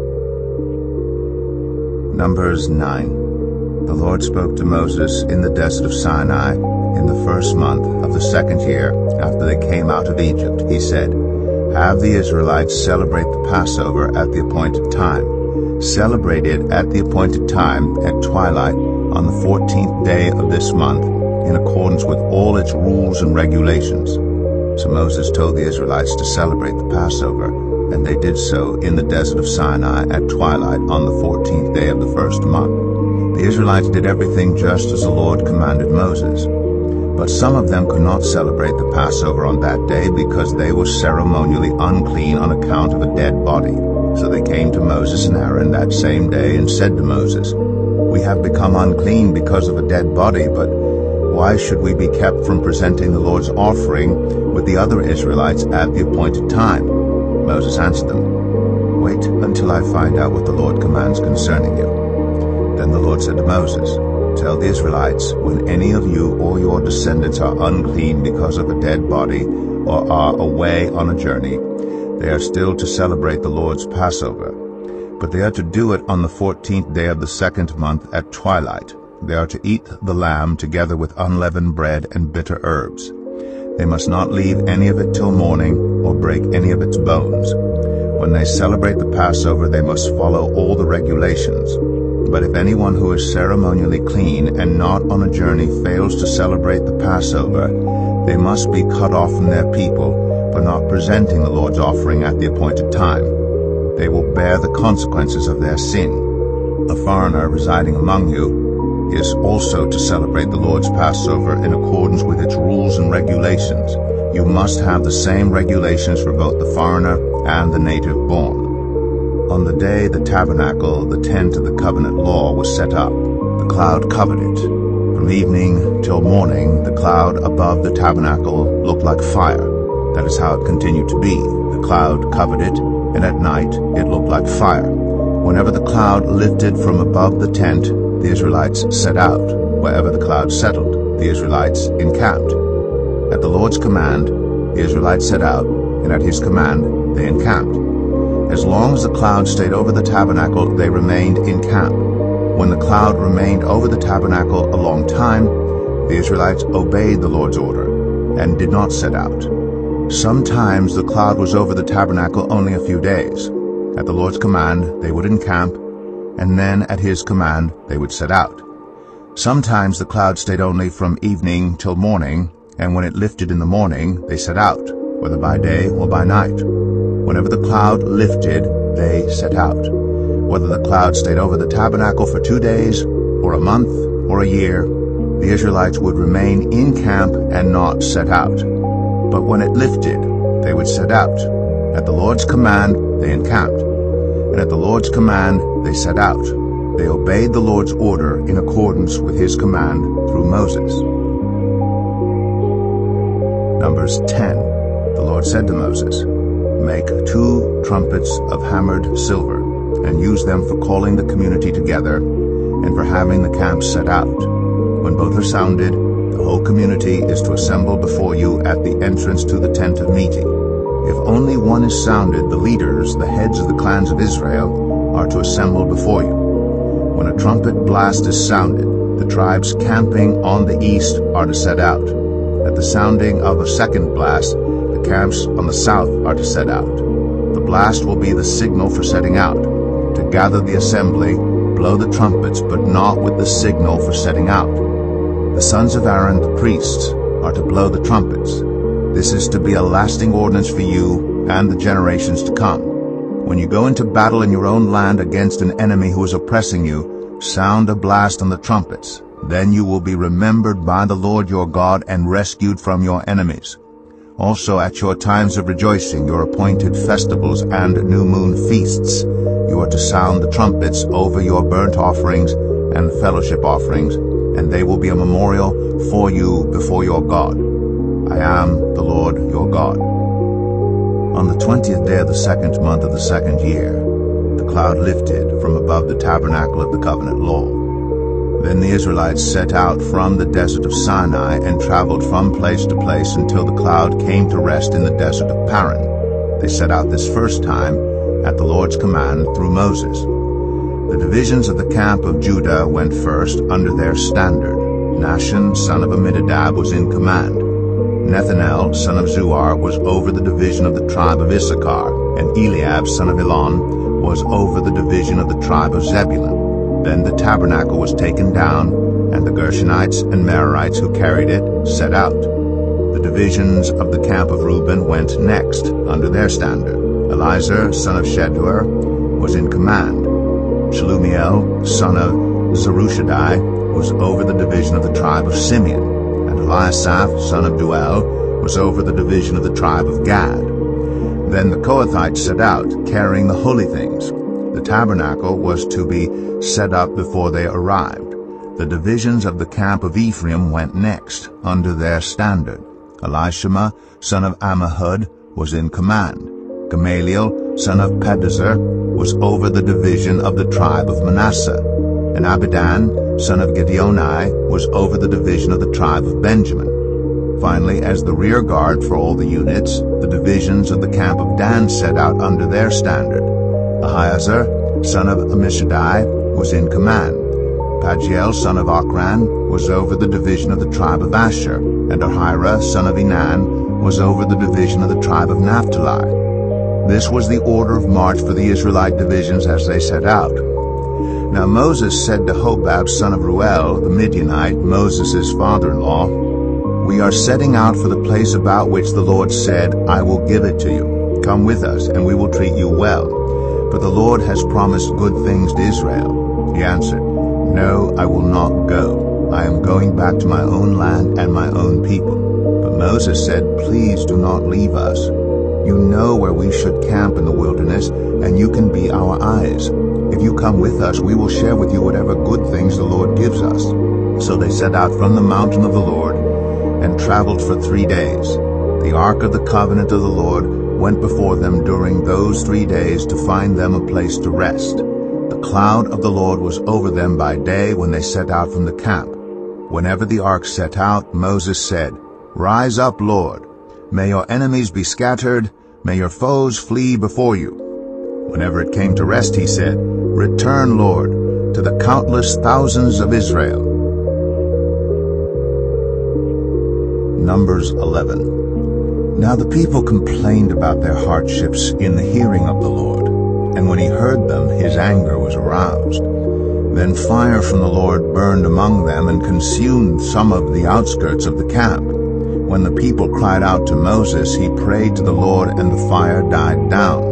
Speaker 1: Numbers 9. The Lord spoke to Moses in the desert of Sinai in the first month of the second year after they came out of Egypt. He said, "Have the Israelites celebrate the Passover at the appointed time. Celebrate it at the appointed time at twilight on the 14th day of this month, in accordance with all its rules and regulations." So Moses told the Israelites to celebrate the Passover, and they did so in the desert of Sinai at twilight on the 14th day of the first month. The Israelites did everything just as the Lord commanded Moses. But some of them could not celebrate the Passover on that day because they were ceremonially unclean on account of a dead body. So they came to Moses and Aaron that same day and said to Moses, "We have become unclean because of a dead body, but why should we be kept from presenting the Lord's offering with the other Israelites at the appointed time?" Moses answered them, "Wait until I find out what the Lord commands concerning you." Then the Lord said to Moses, "Tell the Israelites, when any of you or your descendants are unclean because of a dead body or are away on a journey, they are still to celebrate the Lord's Passover. But they are to do it on the 14th day of the second month at twilight. They are to eat the lamb together with unleavened bread and bitter herbs. They must not leave any of it till morning or break any of its bones. When they celebrate the Passover, they must follow all the regulations. But if anyone who is ceremonially clean and not on a journey fails to celebrate the Passover, they must be cut off from their people for not presenting the Lord's offering at the appointed time. They will bear the consequences of their sin. A foreigner residing among you is also to celebrate the Lord's Passover in accordance with its rules and regulations. You must have the same regulations for both the foreigner and the native born. On the day the tabernacle, the tent of the covenant law, was set up, the cloud covered it. From evening till morning, the cloud above the tabernacle looked like fire. That is how it continued to be. The cloud covered it, and at night it looked like fire. Whenever the cloud lifted from above the tent, the Israelites set out. Wherever the cloud settled, the Israelites encamped. At the Lord's command, the Israelites set out, and at his command they encamped. As long as the cloud stayed over the tabernacle, they remained in camp. When the cloud remained over the tabernacle a long time, the Israelites obeyed the Lord's order and did not set out. Sometimes the cloud was over the tabernacle only a few days. At the Lord's command, they would encamp, and then at his command they would set out. Sometimes the cloud stayed only from evening till morning, and when it lifted in the morning, they set out, whether by day or by night. Whenever the cloud lifted, they set out. Whether the cloud stayed over the tabernacle for 2 days, or a month, or a year, the Israelites would remain in camp and not set out. But when it lifted, they would set out. At the Lord's command, they encamped, and at the Lord's command, they set out. They obeyed the Lord's order in accordance with his command through Moses. Numbers 10. The Lord said to Moses, "Make 2 trumpets of hammered silver, and use them for calling the community together and for having the camp set out. When both are sounded, the whole community is to assemble before you at the entrance to the tent of meeting. If only one is sounded, the leaders, the heads of the clans of Israel, are to assemble before you. When a trumpet blast is sounded, the tribes camping on the east are to set out. At the sounding of a second blast, the camps on the south are to set out. The blast will be the signal for setting out. To gather the assembly, blow the trumpets, but not with the signal for setting out. The sons of Aaron, the priests, are to blow the trumpets. This is to be a lasting ordinance for you and the generations to come. When you go into battle in your own land against an enemy who is oppressing you, sound a blast on the trumpets. Then you will be remembered by the Lord your God and rescued from your enemies. Also at your times of rejoicing, your appointed festivals and new moon feasts, you are to sound the trumpets over your burnt offerings and fellowship offerings, and they will be a memorial for you before your God. I am the Lord your God." On the 20th day of the 2nd month of the 2nd year, the cloud lifted from above the tabernacle of the covenant law. Then the Israelites set out from the desert of Sinai and traveled from place to place until the cloud came to rest in the desert of Paran. They set out this first time at the Lord's command through Moses. The divisions of the camp of Judah went first under their standard. Nahshon, son of Amminadab, was in command. Nethanel, son of Zuar, was over the division of the tribe of Issachar, and Eliab, son of Elon, was over the division of the tribe of Zebulun. Then the tabernacle was taken down, and the Gershonites and Merarites who carried it set out. The divisions of the camp of Reuben went next, under their standard. Elizur, son of Shedeur, was in command. Shelumiel, son of Zerushadai, was over the division of the tribe of Simeon, and Eliasaph, son of Duel, was over the division of the tribe of Gad. Then the Kohathites set out, carrying the holy things. The tabernacle was to be set up before they arrived. The divisions of the camp of Ephraim went next, under their standard. Elishama, son of Ammihud, was in command. Gamaliel, son of Pedazur, was over the division of the tribe of Manasseh. And Abidan, son of Gideoni, was over the division of the tribe of Benjamin. Finally, as the rear guard for all the units, the divisions of the camp of Dan set out under their standard. Ahiezer, son of Ammishaddai, was in command. Pagiel, son of Ochran, was over the division of the tribe of Asher, and Ahira, son of Enan, was over the division of the tribe of Naphtali. This was the order of march for the Israelite divisions as they set out. Now Moses said to Hobab, son of Ruel, the Midianite, Moses' father-in-law, "We are setting out for the place about which the Lord said, 'I will give it to you. Come with us, and we will treat you well. For the Lord has promised good things to Israel." He answered, "No, I will not go. I am going back to my own land and my own people." But Moses said, "Please do not leave us. You know where we should camp in the wilderness, and you can be our eyes. If you come with us, we will share with you whatever good things the Lord gives us." So they set out from the mountain of the Lord and traveled for 3 days. The ark of the covenant of the Lord went before them during those 3 days to find them a place to rest. The cloud of the Lord was over them by day when they set out from the camp. Whenever the ark set out, Moses said, "Rise up, Lord. May your enemies be scattered. May your foes flee before you." Whenever it came to rest, he said, "Return, Lord, to the countless thousands of Israel." Numbers 11. Now the people complained about their hardships in the hearing of the Lord, and when he heard them, his anger was aroused. Then fire from the Lord burned among them and consumed some of the outskirts of the camp. When the people cried out to Moses, he prayed to the Lord, and the fire died down.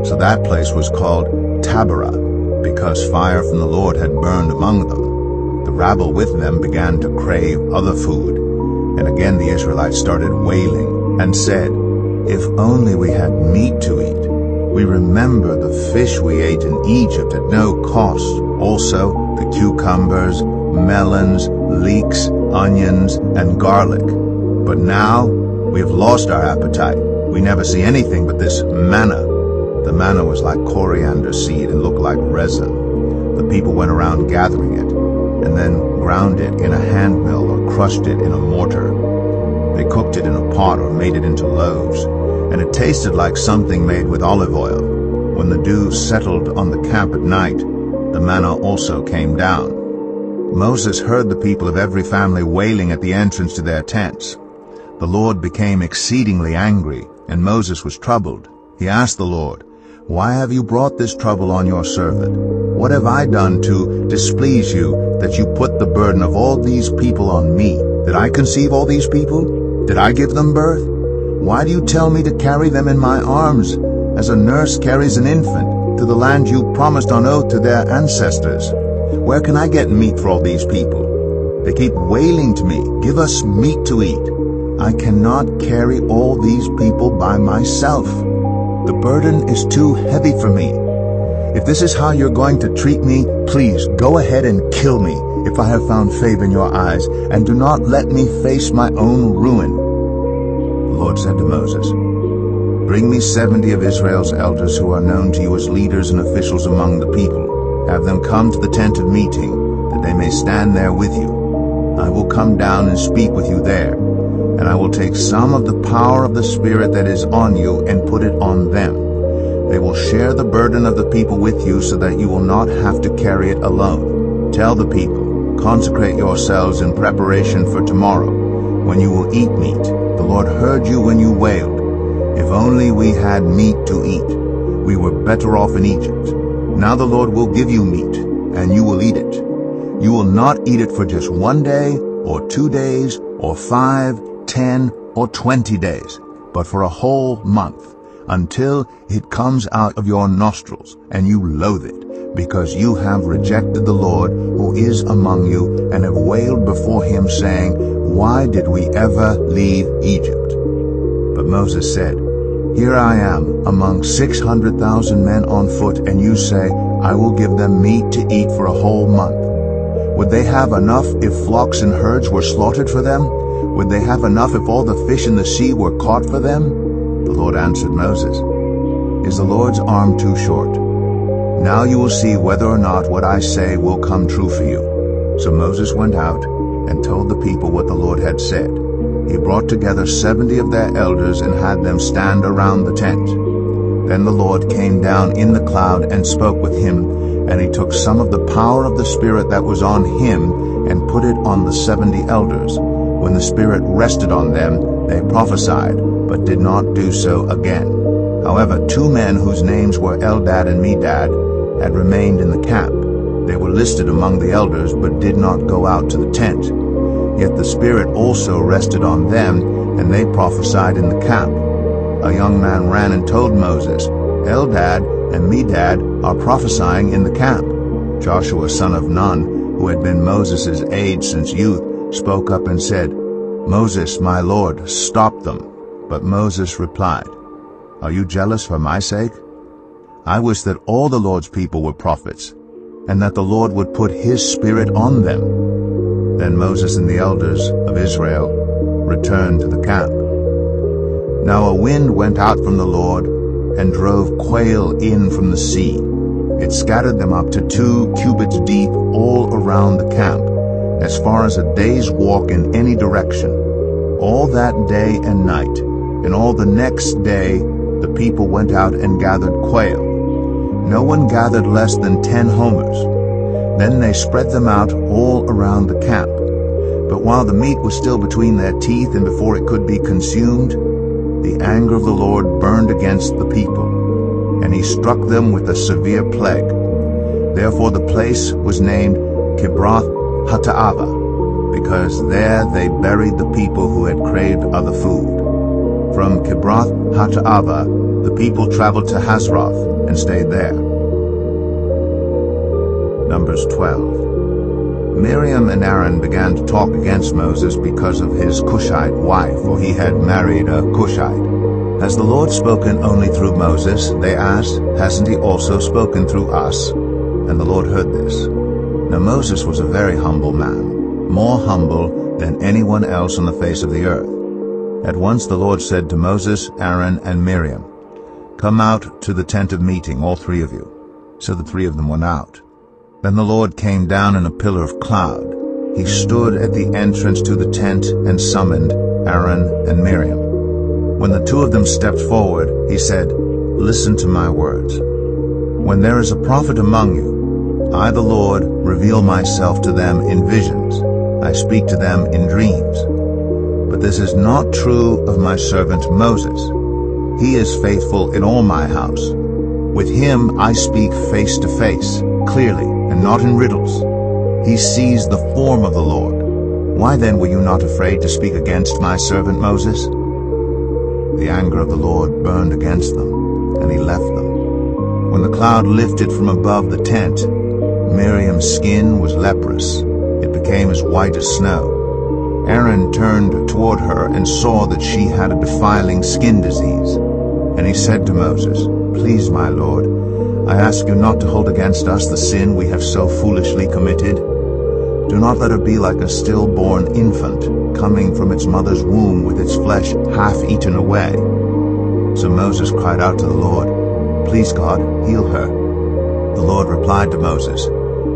Speaker 1: So that place was called Taberah, because fire from the Lord had burned among them. The rabble with them began to crave other food, and again the Israelites started wailing and said, "If only we had meat to eat. We remember the fish we ate in Egypt at no cost, also the cucumbers, melons, leeks, onions, and garlic. But now we have lost our appetite. We never see anything but this manna." The manna was like coriander seed and looked like resin. The people went around gathering it, and then ground it in a hand mill or crushed it in a mortar. They cooked it in a pot or made it into loaves, and it tasted like something made with olive oil. When the dew settled on the camp at night, the manna also came down. Moses heard the people of every family wailing at the entrance to their tents. The Lord became exceedingly angry, and Moses was troubled. He asked the Lord, "Why have you brought this trouble on your servant? What have I done to displease you, that you put the burden of all these people on me? Did I conceive all these people? Did I give them birth? Why do you tell me to carry them in my arms, as a nurse carries an infant, to the land you promised on oath to their ancestors? Where can I get meat for all these people? They keep wailing to me, 'Give us meat to eat.' I cannot carry all these people by myself. The burden is too heavy for me. If this is how you're going to treat me, please go ahead and kill me if I have found favor in your eyes, and do not let me face my own ruin." The Lord said to Moses, "Bring me 70 of Israel's elders who are known to you as leaders and officials among the people. Have them come to the tent of meeting, that they may stand there with you. I will come down and speak with you there, and I will take some of the power of the Spirit that is on you and put it on them. They will share the burden of the people with you so that you will not have to carry it alone. Tell the people, 'Consecrate yourselves in preparation for tomorrow, when you will eat meat. The Lord heard you when you wailed. If only we had meat to eat. We were better off in Egypt. Now the Lord will give you meat, and you will eat it. You will not eat it for just 1 day, or 2 days, or 5, 10, or 20 days, but for a whole month, until it comes out of your nostrils, and you loathe it, because you have rejected the Lord who is among you, and have wailed before him, saying, 'Why did we ever leave Egypt?'" But Moses said, "Here I am among 600,000 men on foot, and you say, 'I will give them meat to eat for a whole month.' Would they have enough if flocks and herds were slaughtered for them? Would they have enough if all the fish in the sea were caught for them?" The Lord answered Moses, "Is the Lord's arm too short? Now you will see whether or not what I say will come true for you." So Moses went out and told the people what the Lord had said. He brought together 70 of their elders and had them stand around the tent. Then the Lord came down in the cloud and spoke with him, and he took some of the power of the Spirit that was on him and put it on the 70 elders. When the Spirit rested on them, they prophesied, but did not do so again. However, 2 men whose names were Eldad and Medad had remained in the camp. They were listed among the elders, but did not go out to the tent. Yet the Spirit also rested on them, and they prophesied in the camp. A young man ran and told Moses, "Eldad and Medad are prophesying in the camp." Joshua, son of Nun, who had been Moses' aide since youth, spoke up and said, "Moses, my Lord, stop them." But Moses replied, "Are you jealous for my sake? I wish that all the Lord's people were prophets, and that the Lord would put his Spirit on them." Then Moses and the elders of Israel returned to the camp. Now a wind went out from the Lord and drove quail in from the sea. It scattered them up to 2 cubits deep all around the camp, as far as a day's walk in any direction. All that day and night, and all the next day, the people went out and gathered quail. No one gathered less than 10 homers. Then they spread them out all around the camp. But while the meat was still between their teeth and before it could be consumed, the anger of the Lord burned against the people, and he struck them with a severe plague. Therefore the place was named Kibroth Hattaavah, because there they buried the people who had craved other food. From Kibroth Hattaavah the people traveled to Hazroth and stayed there. Numbers 12. Miriam and Aaron began to talk against Moses because of his Cushite wife, for he had married a Cushite. "Has the Lord spoken only through Moses?" they asked. "Hasn't he also spoken through us?" And the Lord heard this. Now Moses was a very humble man, more humble than anyone else on the face of the earth. At once the Lord said to Moses, Aaron, and Miriam, "Come out to the tent of meeting, all three of you." So the three of them went out. Then the Lord came down in a pillar of cloud. He stood at the entrance to the tent and summoned Aaron and Miriam. When the two of them stepped forward, he said, "Listen to my words. When there is a prophet among you, I, the Lord, reveal myself to them in visions. I speak to them in dreams. But this is not true of my servant Moses. He is faithful in all my house. With him I speak face to face, clearly, and not in riddles. He sees the form of the Lord. Why then were you not afraid to speak against my servant Moses?" The anger of the Lord burned against them, and he left them. When the cloud lifted from above the tent, Miriam's skin was leprous. It became as white as snow. Aaron turned toward her and saw that she had a defiling skin disease. And he said to Moses, "Please, my Lord, I ask you not to hold against us the sin we have so foolishly committed. Do not let her be like a stillborn infant, coming from its mother's womb with its flesh half eaten away." So Moses cried out to the Lord, "Please, God, heal her." The Lord replied to Moses,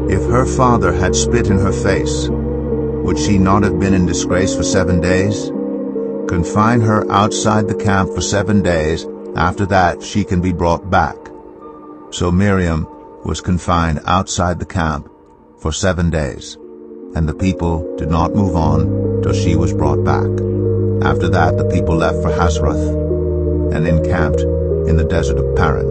Speaker 1: "If her father had spit in her face, would she not have been in disgrace for 7 days? Confine her outside the camp for 7 days. After that she can be brought back." So Miriam was confined outside the camp for 7 days, and the people did not move on till she was brought back. After that the people left for Hazeroth and encamped in the desert of Paran.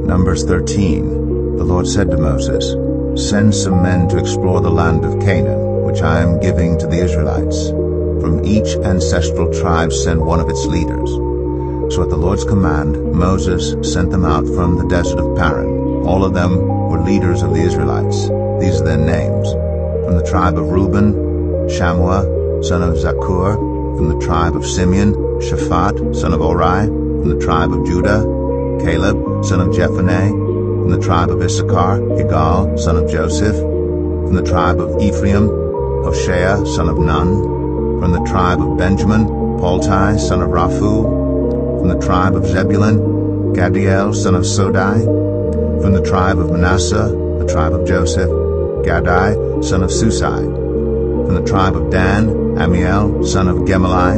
Speaker 1: Numbers 13. The Lord said to Moses, "Send some men to explore the land of Canaan, which I am giving to the Israelites. From each ancestral tribe send one of its leaders." So at the Lord's command, Moses sent them out from the desert of Paran. All of them were leaders of the Israelites. These are their names. From the tribe of Reuben, Shammua, son of Zakur. From the tribe of Simeon, Shaphat, son of Ori. From the tribe of Judah, Caleb, son of Jephunneh. From the tribe of Issachar, Igal, son of Joseph. From the tribe of Ephraim, Hoshea, son of Nun. From the tribe of Benjamin, Paltai, son of Raphu. From the tribe of Zebulun, Gadiel, son of Sodai. From the tribe of Manasseh, the tribe of Joseph, Gadai, son of Susai. From the tribe of Dan, Amiel, son of Gemalli.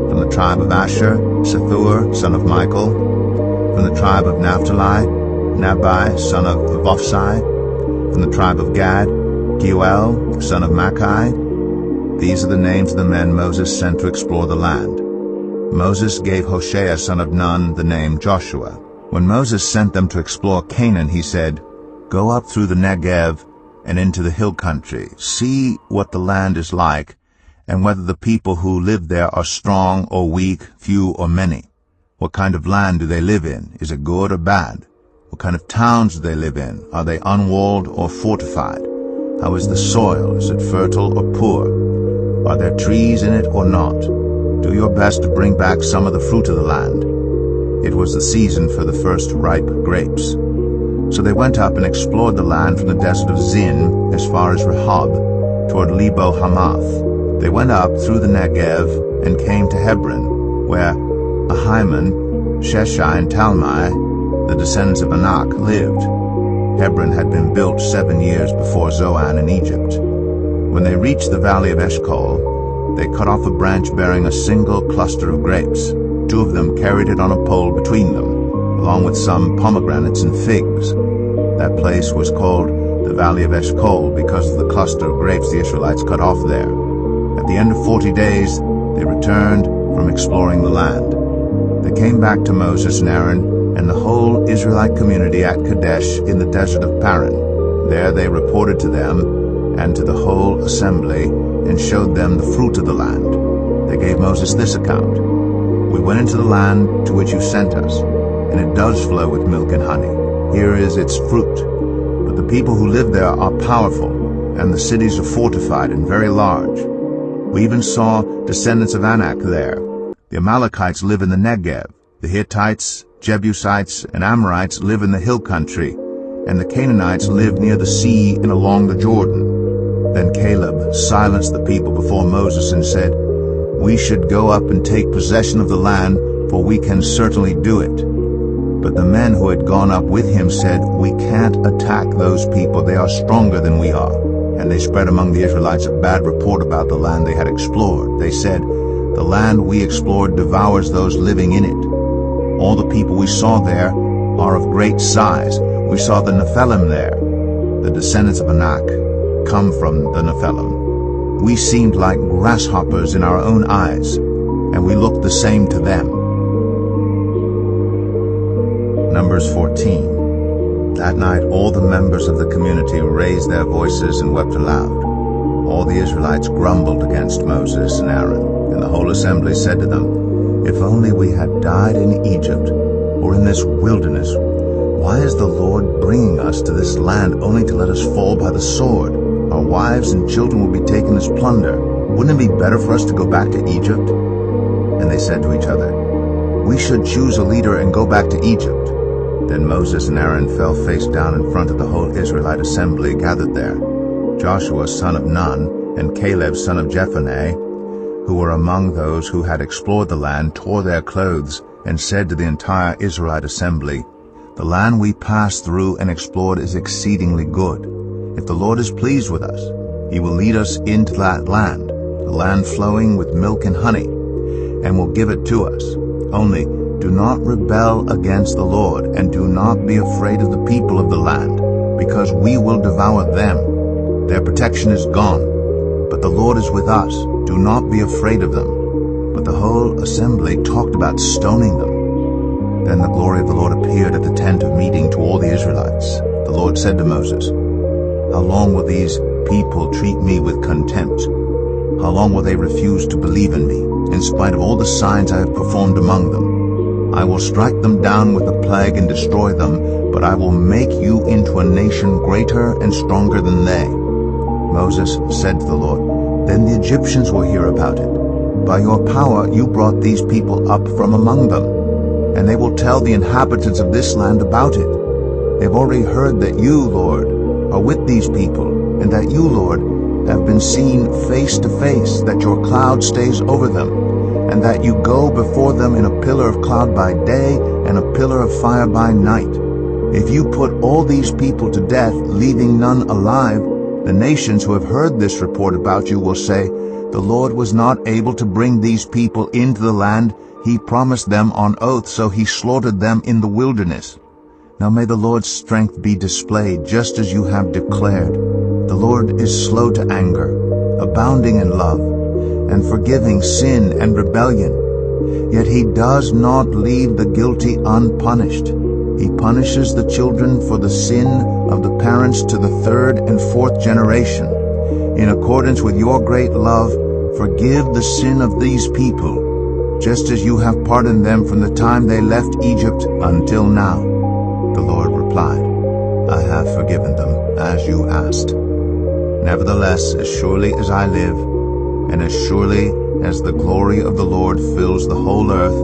Speaker 1: From the tribe of Asher, Sethur, son of Michael. From the tribe of Naphtali, Nabai, son of Vophsi. From the tribe of Gad, Geuel, son of Machi. These are the names of the men Moses sent to explore the land. Moses gave Hoshea, son of Nun, the name Joshua. When Moses sent them to explore Canaan, he said, "Go up through the Negev and into the hill country. See what the land is like, and whether the people who live there are strong or weak, few or many. What kind of land do they live in? Is it good or bad? What kind of towns do they live in? Are they unwalled or fortified? How is the soil? Is it fertile or poor? Are there trees in it or not? Do your best to bring back some of the fruit of the land." It was the season for the first ripe grapes. So they went up and explored the land from the desert of Zin as far as Rehob, toward Lebo Hamath. They went up through the Negev and came to Hebron, where Ahiman, Sheshai, and Talmai, the descendants of Anak, lived. Hebron had been built 7 years before Zoan in Egypt. When they reached the valley of Eshcol, they cut off a branch bearing a single cluster of grapes. 2 of them carried it on a pole between them, along with some pomegranates and figs. That place was called the Valley of Eshcol because of the cluster of grapes the Israelites cut off there. At the end of 40 days, they returned from exploring the land. They came back to Moses and Aaron and the whole Israelite community at Kadesh in the desert of Paran. There they reported to them and to the whole assembly and showed them the fruit of the land. They gave Moses this account: "We went into the land to which you sent us, and it does flow with milk and honey. Here is its fruit. But the people who live there are powerful, and the cities are fortified and very large. We even saw descendants of Anak there. The Amalekites live in the Negev. The Hittites, Jebusites, and Amorites live in the hill country, and the Canaanites lived near the sea and along the Jordan. Then Caleb silenced the people before Moses and said, "We should go up and take possession of the land, for we can certainly do it." But the men who had gone up with him said, "We can't attack those people. They are stronger than we are." And they spread among the Israelites a bad report about the land they had explored. They said, "The land we explored devours those living in it. All the people we saw there are of great size. We saw the Nephilim there." The descendants of Anak come from the Nephilim. "We seemed like grasshoppers in our own eyes, and we looked the same to them." Numbers 14. That night all the members of the community raised their voices and wept aloud. All the Israelites grumbled against Moses and Aaron, and the whole assembly said to them, "If only we had died in Egypt, or in this wilderness. Why is the Lord bringing us to this land only to let us fall by the sword? Our wives and children will be taken as plunder. Wouldn't it be better for us to go back to Egypt?" And they said to each other, "We should choose a leader and go back to Egypt." Then Moses and Aaron fell face down in front of the whole Israelite assembly gathered there. Joshua son of Nun and Caleb son of Jephunneh, who were among those who had explored the land, tore their clothes and said to the entire Israelite assembly, "The land we passed through and explored is exceedingly good. If the Lord is pleased with us, he will lead us into that land, a land flowing with milk and honey, and will give it to us. Only do not rebel against the Lord, and do not be afraid of the people of the land, because we will devour them. Their protection is gone, but the Lord is with us. Do not be afraid of them." But the whole assembly talked about stoning them. Then the glory of the Lord appeared at the tent of meeting to all the Israelites. The Lord said to Moses, "How long will these people treat me with contempt? How long will they refuse to believe in me, in spite of all the signs I have performed among them? I will strike them down with a plague and destroy them, but I will make you into a nation greater and stronger than they." Moses said to the Lord, "Then the Egyptians will hear about it. By your power you brought these people up from among them, and they will tell the inhabitants of this land about it. They've already heard that you, Lord, are with these people, and that you, Lord, have been seen face to face, that your cloud stays over them, and that you go before them in a pillar of cloud by day and a pillar of fire by night. If you put all these people to death, leaving none alive, the nations who have heard this report about you will say, 'The Lord was not able to bring these people into the land he promised them on oath, so he slaughtered them in the wilderness.' Now may the Lord's strength be displayed, just as you have declared. The Lord is slow to anger, abounding in love, and forgiving sin and rebellion. Yet he does not leave the guilty unpunished. He punishes the children for the sin of the parents to the third and fourth generation. In accordance with your great love, forgive the sin of these people, just as you have pardoned them from the time they left Egypt until now." The Lord replied, "I have forgiven them, as you asked. Nevertheless, as surely as I live, and as surely as the glory of the Lord fills the whole earth,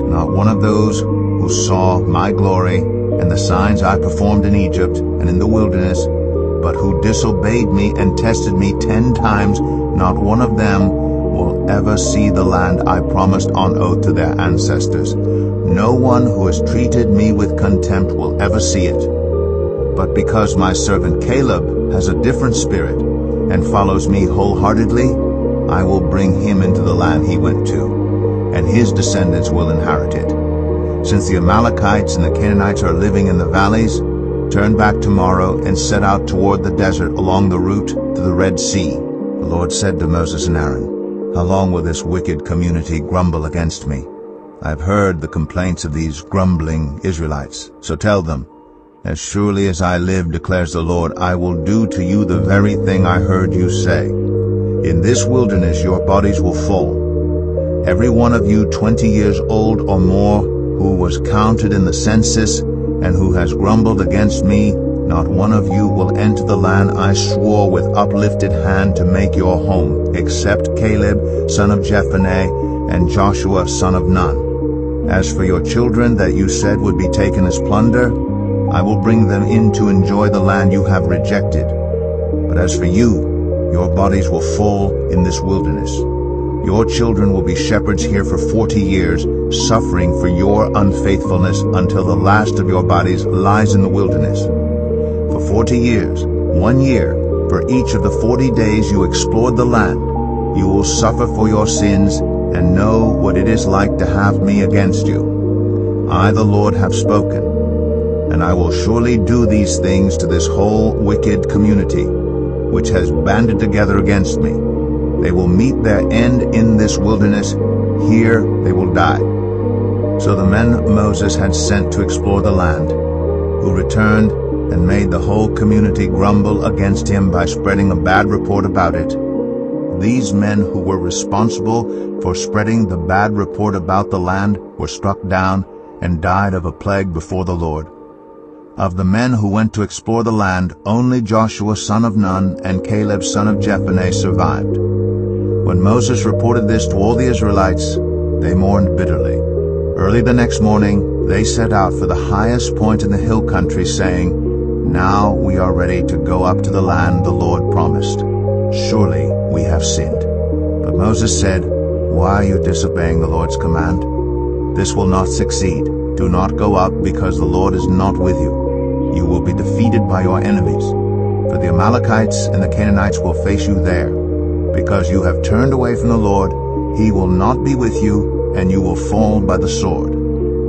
Speaker 1: not one of those who saw my glory and the signs I performed in Egypt and in the wilderness, but who disobeyed me and tested me 10 times, not one of them will ever see the land I promised on oath to their ancestors. No one who has treated me with contempt will ever see it. But because my servant Caleb has a different spirit and follows me wholeheartedly, I will bring him into the land he went to, and his descendants will inherit it. Since the Amalekites and the Canaanites are living in the valleys, turn back tomorrow and set out toward the desert along the route to the Red Sea." The Lord said to Moses and Aaron, "How long will this wicked community grumble against me? I have heard the complaints of these grumbling Israelites. So tell them, as surely as I live, declares the Lord, I will do to you the very thing I heard you say. In this wilderness your bodies will fall. Every one of you 20 years old or more who was counted in the census and who has grumbled against me, not one of you will enter the land I swore with uplifted hand to make your home, except Caleb son of Jephunneh and Joshua son of Nun. As for your children that you said would be taken as plunder, I will bring them in to enjoy the land you have rejected. But as for you, your bodies will fall in this wilderness. Your children will be shepherds here for 40 years, suffering for your unfaithfulness until the last of your bodies lies in the wilderness. For 40 years, 1 year, for each of the 40 days you explored the land, you will suffer for your sins and know what it is like to have me against you. I, the Lord, have spoken, and I will surely do these things to this whole wicked community, which has banded together against me. They will meet their end in this wilderness. Here they will die. So the men Moses had sent to explore the land, who returned and made the whole community grumble against him by spreading a bad report about it. These men who were responsible for spreading the bad report about the land were struck down and died of a plague before the Lord. Of the men who went to explore the land, only Joshua son of Nun and Caleb son of Jephunneh survived. When Moses reported this to all the Israelites, they mourned bitterly. Early the next morning, they set out for the highest point in the hill country, saying, "Now we are ready to go up to the land the Lord promised. Surely we have sinned." But Moses said, "Why are you disobeying the Lord's command? This will not succeed. Do not go up, because the Lord is not with you. You will be defeated by your enemies. For the Amalekites and the Canaanites will face you there. Because you have turned away from the Lord, he will not be with you, and you will fall by the sword."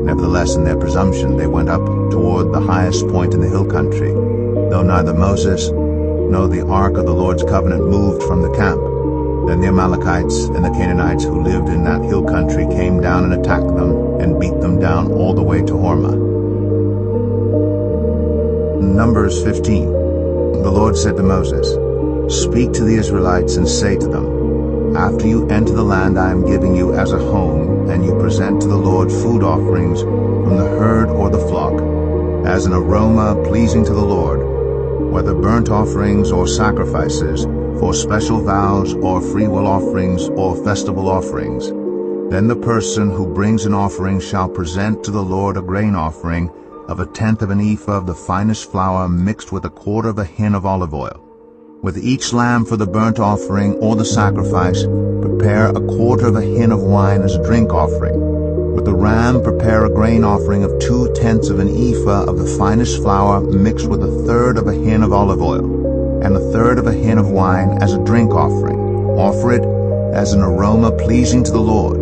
Speaker 1: Nevertheless, in their presumption, they went up toward the highest point in the hill country, though neither Moses nor the ark of the Lord's covenant moved from the camp. Then the Amalekites and the Canaanites who lived in that hill country came down and attacked them and beat them down all the way to Hormah. Numbers 15. The Lord said to Moses, "Speak to the Israelites and say to them, after you enter the land I am giving you as a home, and you present to the Lord food offerings from the herd or the flock, as an aroma pleasing to the Lord, whether burnt offerings or sacrifices, for special vows or freewill offerings or festival offerings. Then the person who brings an offering shall present to the Lord a grain offering of 1/10 of an ephah of the finest flour mixed with 1/4 of a hin of olive oil. With each lamb for the burnt offering or the sacrifice, prepare 1/4 of a hin of wine as a drink offering. With the ram, prepare a grain offering of 2/10 of an ephah of the finest flour mixed with 1/3 of a hin of olive oil, and 1/3 of a hin of wine as a drink offering. Offer it as an aroma pleasing to the Lord.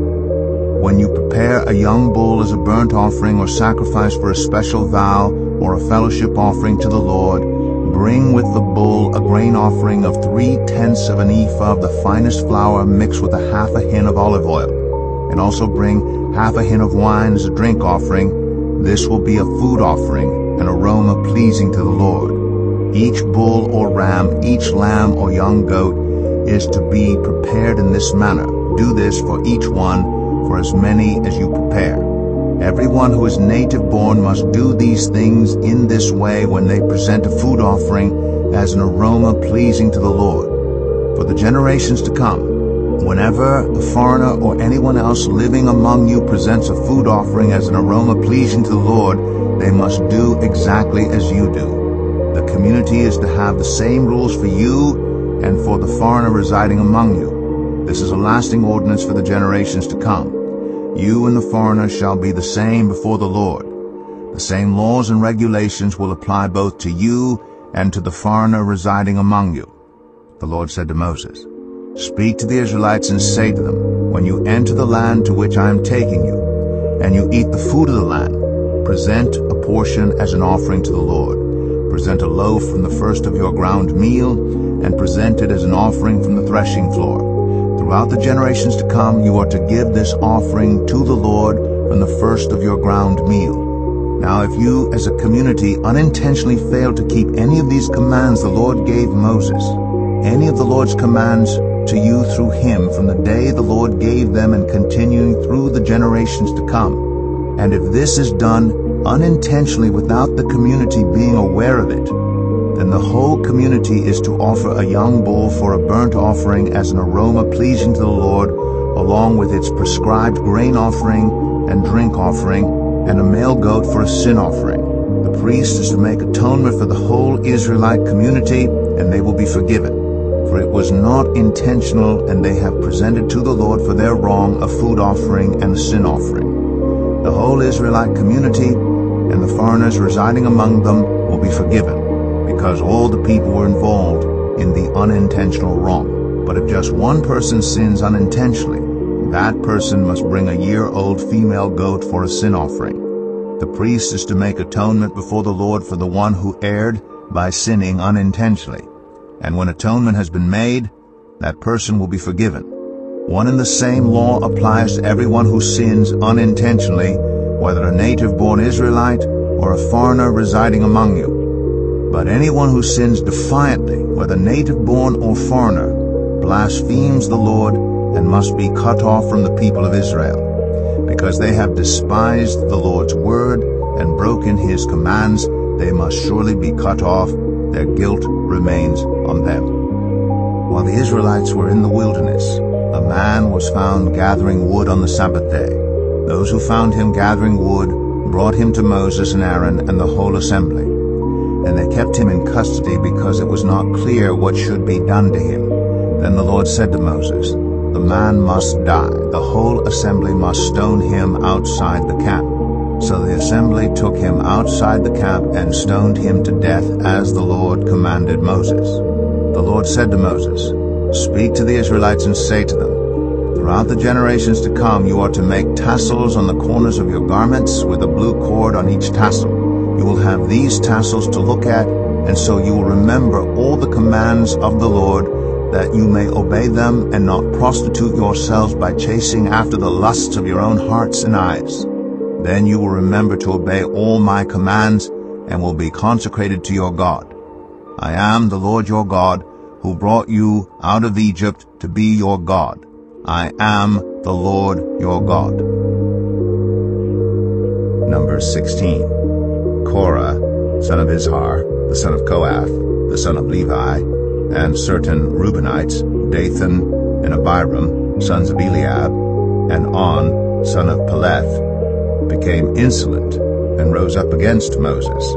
Speaker 1: When you prepare a young bull as a burnt offering or sacrifice for a special vow or a fellowship offering to the Lord, bring with the bull a grain offering of 3/10 of an ephah of the finest flour mixed with 1/2 a hin of olive oil, and also bring 1/2 a hin of wine as a drink offering. This will be a food offering, an aroma pleasing to the Lord. Each bull or ram, each lamb or young goat is to be prepared in this manner. Do this for each one, for as many as you prepare. Everyone who is native born must do these things in this way when they present a food offering as an aroma pleasing to the Lord. For the generations to come, whenever a foreigner or anyone else living among you presents a food offering as an aroma pleasing to the Lord, they must do exactly as you do. The community is to have the same rules for you and for the foreigner residing among you. This is a lasting ordinance for the generations to come. You and the foreigner shall be the same before the Lord. The same laws and regulations will apply both to you and to the foreigner residing among you. The Lord said to Moses, "Speak to the Israelites and say to them, when you enter the land to which I am taking you, and you eat the food of the land, present a portion as an offering to the Lord. Present a loaf from the first of your ground meal, and present it as an offering from the threshing floor. Throughout the generations to come, you are to give this offering to the Lord from the first of your ground meal. Now if you as a community unintentionally fail to keep any of these commands the Lord gave Moses, any of the Lord's commands to you through him from the day the Lord gave them and continuing through the generations to come, and if this is done unintentionally without the community being aware of it, then the whole community is to offer a young bull for a burnt offering as an aroma pleasing to the Lord, along with its prescribed grain offering and drink offering, and a male goat for a sin offering. The priest is to make atonement for the whole Israelite community, and they will be forgiven. For it was not intentional, and they have presented to the Lord for their wrong a food offering and a sin offering. The whole Israelite community and the foreigners residing among them will be forgiven, because all the people were involved in the unintentional wrong. But if just one person sins unintentionally, that person must bring a year-old female goat for a sin offering. The priest is to make atonement before the Lord for the one who erred by sinning unintentionally. And when atonement has been made, that person will be forgiven. One and the same law applies to everyone who sins unintentionally, whether a native-born Israelite or a foreigner residing among you. But anyone who sins defiantly, whether native-born or foreigner, blasphemes the Lord and must be cut off from the people of Israel. Because they have despised the Lord's word and broken his commands, they must surely be cut off. Their guilt remains on them. While the Israelites were in the wilderness, a man was found gathering wood on the Sabbath day. Those who found him gathering wood brought him to Moses and Aaron and the whole assembly. And they kept him in custody because it was not clear what should be done to him. Then the Lord said to Moses, "The man must die. The whole assembly must stone him outside the camp." So the assembly took him outside the camp and stoned him to death as the Lord commanded Moses. The Lord said to Moses, "Speak to the Israelites and say to them, throughout the generations to come you are to make tassels on the corners of your garments with a blue cord on each tassel. You will have these tassels to look at, and so you will remember all the commands of the Lord, that you may obey them and not prostitute yourselves by chasing after the lusts of your own hearts and eyes. Then you will remember to obey all my commands and will be consecrated to your God. I am the Lord your God, who brought you out of Egypt to be your God. I am the Lord your God." Numbers 16. Korah, son of Izhar, the son of Kohath, the son of Levi, and certain Reubenites, Dathan and Abiram, sons of Eliab, and On, son of Peleth, became insolent and rose up against Moses.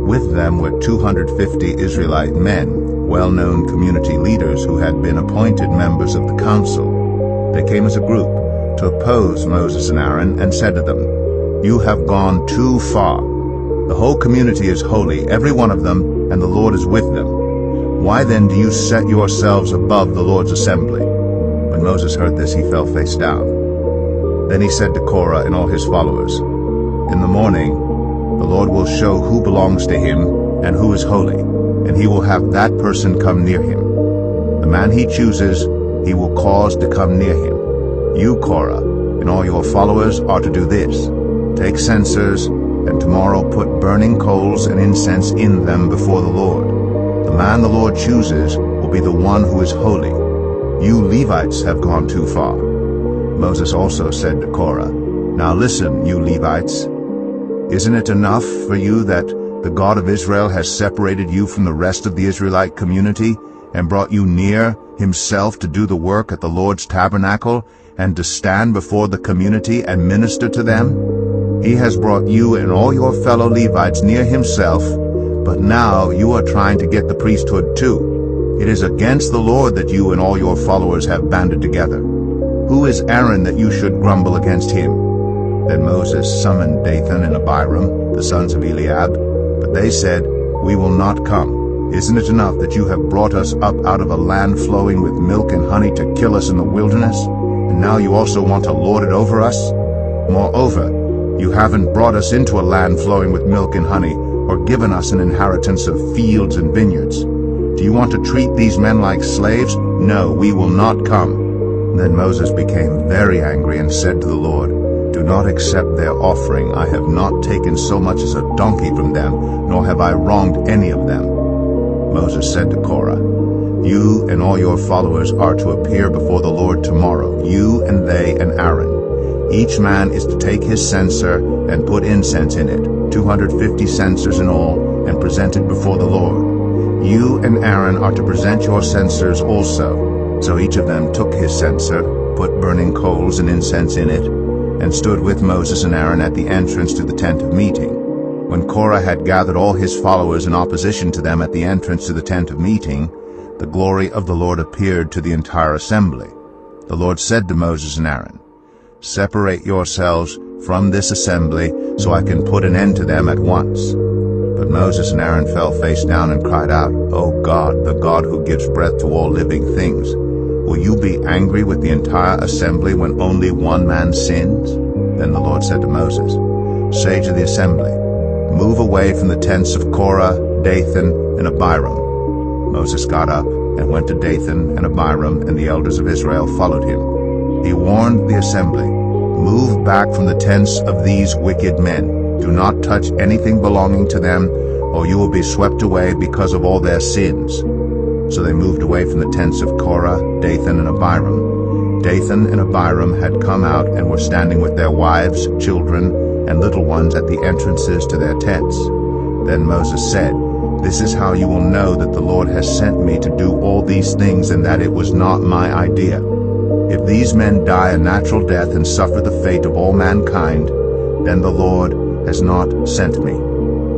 Speaker 1: With them were 250 Israelite men, well-known community leaders who had been appointed members of the council. They came as a group to oppose Moses and Aaron and said to them, "You have gone too far. The whole community is holy, every one of them, and the Lord is with them. Why then do you set yourselves above the Lord's assembly?" When Moses heard this, he fell face down. Then he said to Korah and all his followers, "In the morning the Lord will show who belongs to him and who is holy, and he will have that person come near him. The man he chooses he will cause to come near him. You, Korah, and all your followers are to do this. Take censers, and tomorrow put burning coals and incense in them before the Lord. The man the Lord chooses will be the one who is holy. You Levites have gone too far." Moses also said to Korah, "Now listen, you Levites. Isn't it enough for you that the God of Israel has separated you from the rest of the Israelite community and brought you near himself to do the work at the Lord's tabernacle and to stand before the community and minister to them? He has brought you and all your fellow Levites near himself, but now you are trying to get the priesthood too. It is against the Lord that you and all your followers have banded together. Who is Aaron that you should grumble against him?" Then Moses summoned Dathan and Abiram, the sons of Eliab, but they said, "We will not come. Isn't it enough that you have brought us up out of a land flowing with milk and honey to kill us in the wilderness? And now you also want to lord it over us? Moreover, you haven't brought us into a land flowing with milk and honey, or given us an inheritance of fields and vineyards. Do you want to treat these men like slaves? No, we will not come." Then Moses became very angry and said to the Lord, "Do not accept their offering. I have not taken so much as a donkey from them, nor have I wronged any of them." Moses said to Korah, "You and all your followers are to appear before the Lord tomorrow, you and they and Aaron. Each man is to take his censer and put incense in it, 250 censers in all, and present it before the Lord. You and Aaron are to present your censers also." So each of them took his censer, put burning coals and incense in it, and stood with Moses and Aaron at the entrance to the tent of meeting. When Korah had gathered all his followers in opposition to them at the entrance to the tent of meeting, the glory of the Lord appeared to the entire assembly. The Lord said to Moses and Aaron, "Separate yourselves from this assembly, so I can put an end to them at once." But Moses and Aaron fell face down and cried out, "O God, the God who gives breath to all living things, will you be angry with the entire assembly when only one man sins?" Then the Lord said to Moses, "Say to the assembly, move away from the tents of Korah, Dathan, and Abiram." Moses got up and went to Dathan and Abiram, and the elders of Israel followed him. He warned the assembly, "Move back from the tents of these wicked men. Do not touch anything belonging to them, or you will be swept away because of all their sins." So they moved away from the tents of Korah, Dathan, and Abiram. Dathan and Abiram had come out and were standing with their wives, children, and little ones at the entrances to their tents. Then Moses said, "This is how you will know that the Lord has sent me to do all these things and that it was not my idea. If these men die a natural death and suffer the fate of all mankind, then the Lord has not sent me.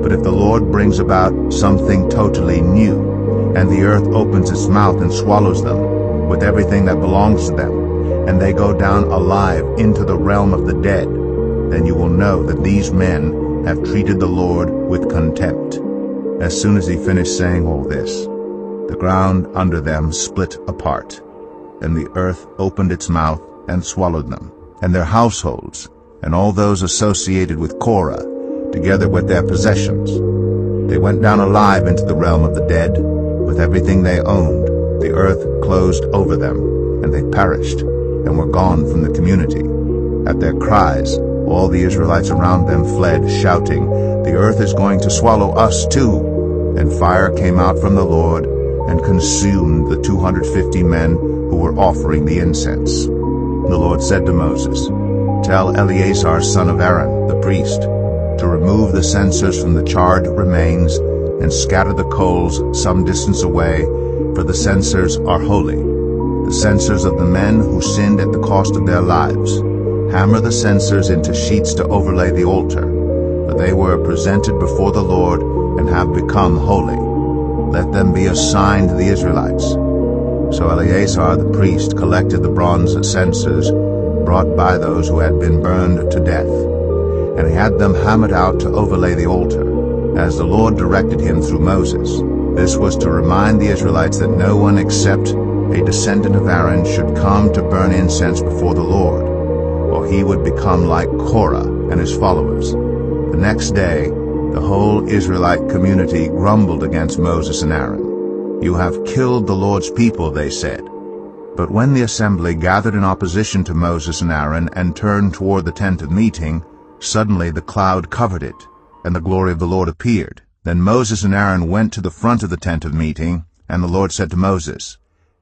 Speaker 1: But if the Lord brings about something totally new, and the earth opens its mouth and swallows them, with everything that belongs to them, and they go down alive into the realm of the dead, then you will know that these men have treated the Lord with contempt." As soon as he finished saying all this, the ground under them split apart, and the earth opened its mouth and swallowed them, and their households, and all those associated with Korah, together with their possessions. They went down alive into the realm of the dead, with everything they owned. The earth closed over them, and they perished, and were gone from the community. At their cries, all the Israelites around them fled, shouting, "The earth is going to swallow us too." And fire came out from the Lord, and consumed the 250 men who were offering the incense. The Lord said to Moses, "Tell Eleazar son of Aaron, the priest, to remove the censers from the charred remains and scatter the coals some distance away, for the censers are holy, the censers of the men who sinned at the cost of their lives. Hammer the censers into sheets to overlay the altar, for they were presented before the Lord and have become holy. Let them be a sign to the Israelites." So Eleazar the priest collected the bronze censers brought by those who had been burned to death, and he had them hammered out to overlay the altar, as the Lord directed him through Moses. This was to remind the Israelites that no one except a descendant of Aaron should come to burn incense before the Lord, or he would become like Korah and his followers. The next day, the whole Israelite community grumbled against Moses and Aaron. "You have killed the Lord's people," they said. But when the assembly gathered in opposition to Moses and Aaron and turned toward the tent of meeting, suddenly the cloud covered it, and the glory of the Lord appeared. Then Moses and Aaron went to the front of the tent of meeting, and the Lord said to Moses,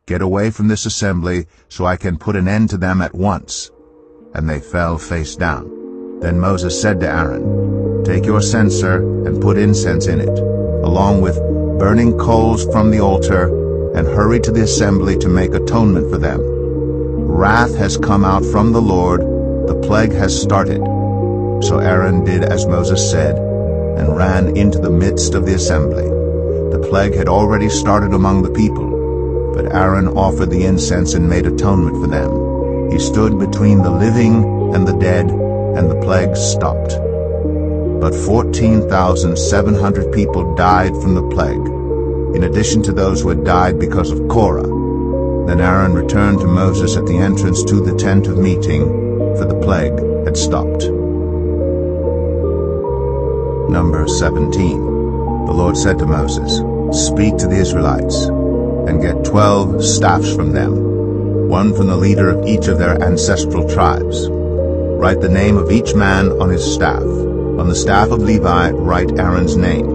Speaker 1: "Get away from this assembly, so I can put an end to them at once." And they fell face down. Then Moses said to Aaron, "Take your censer and put incense in it, along with burning coals from the altar, and hurry to the assembly to make atonement for them. Wrath has come out from the Lord, the plague has started." So Aaron did as Moses said, and ran into the midst of the assembly. The plague had already started among the people, but Aaron offered the incense and made atonement for them. He stood between the living and the dead, and the plague stopped. But 14,700 people died from the plague, in addition to those who had died because of Korah. Then Aaron returned to Moses at the entrance to the tent of meeting, for the plague had stopped. Number 17. The Lord said to Moses, "Speak to the Israelites, and get 12 staffs from them, one from the leader of each of their ancestral tribes. Write the name of each man on his staff. On the staff of Levi, write Aaron's name.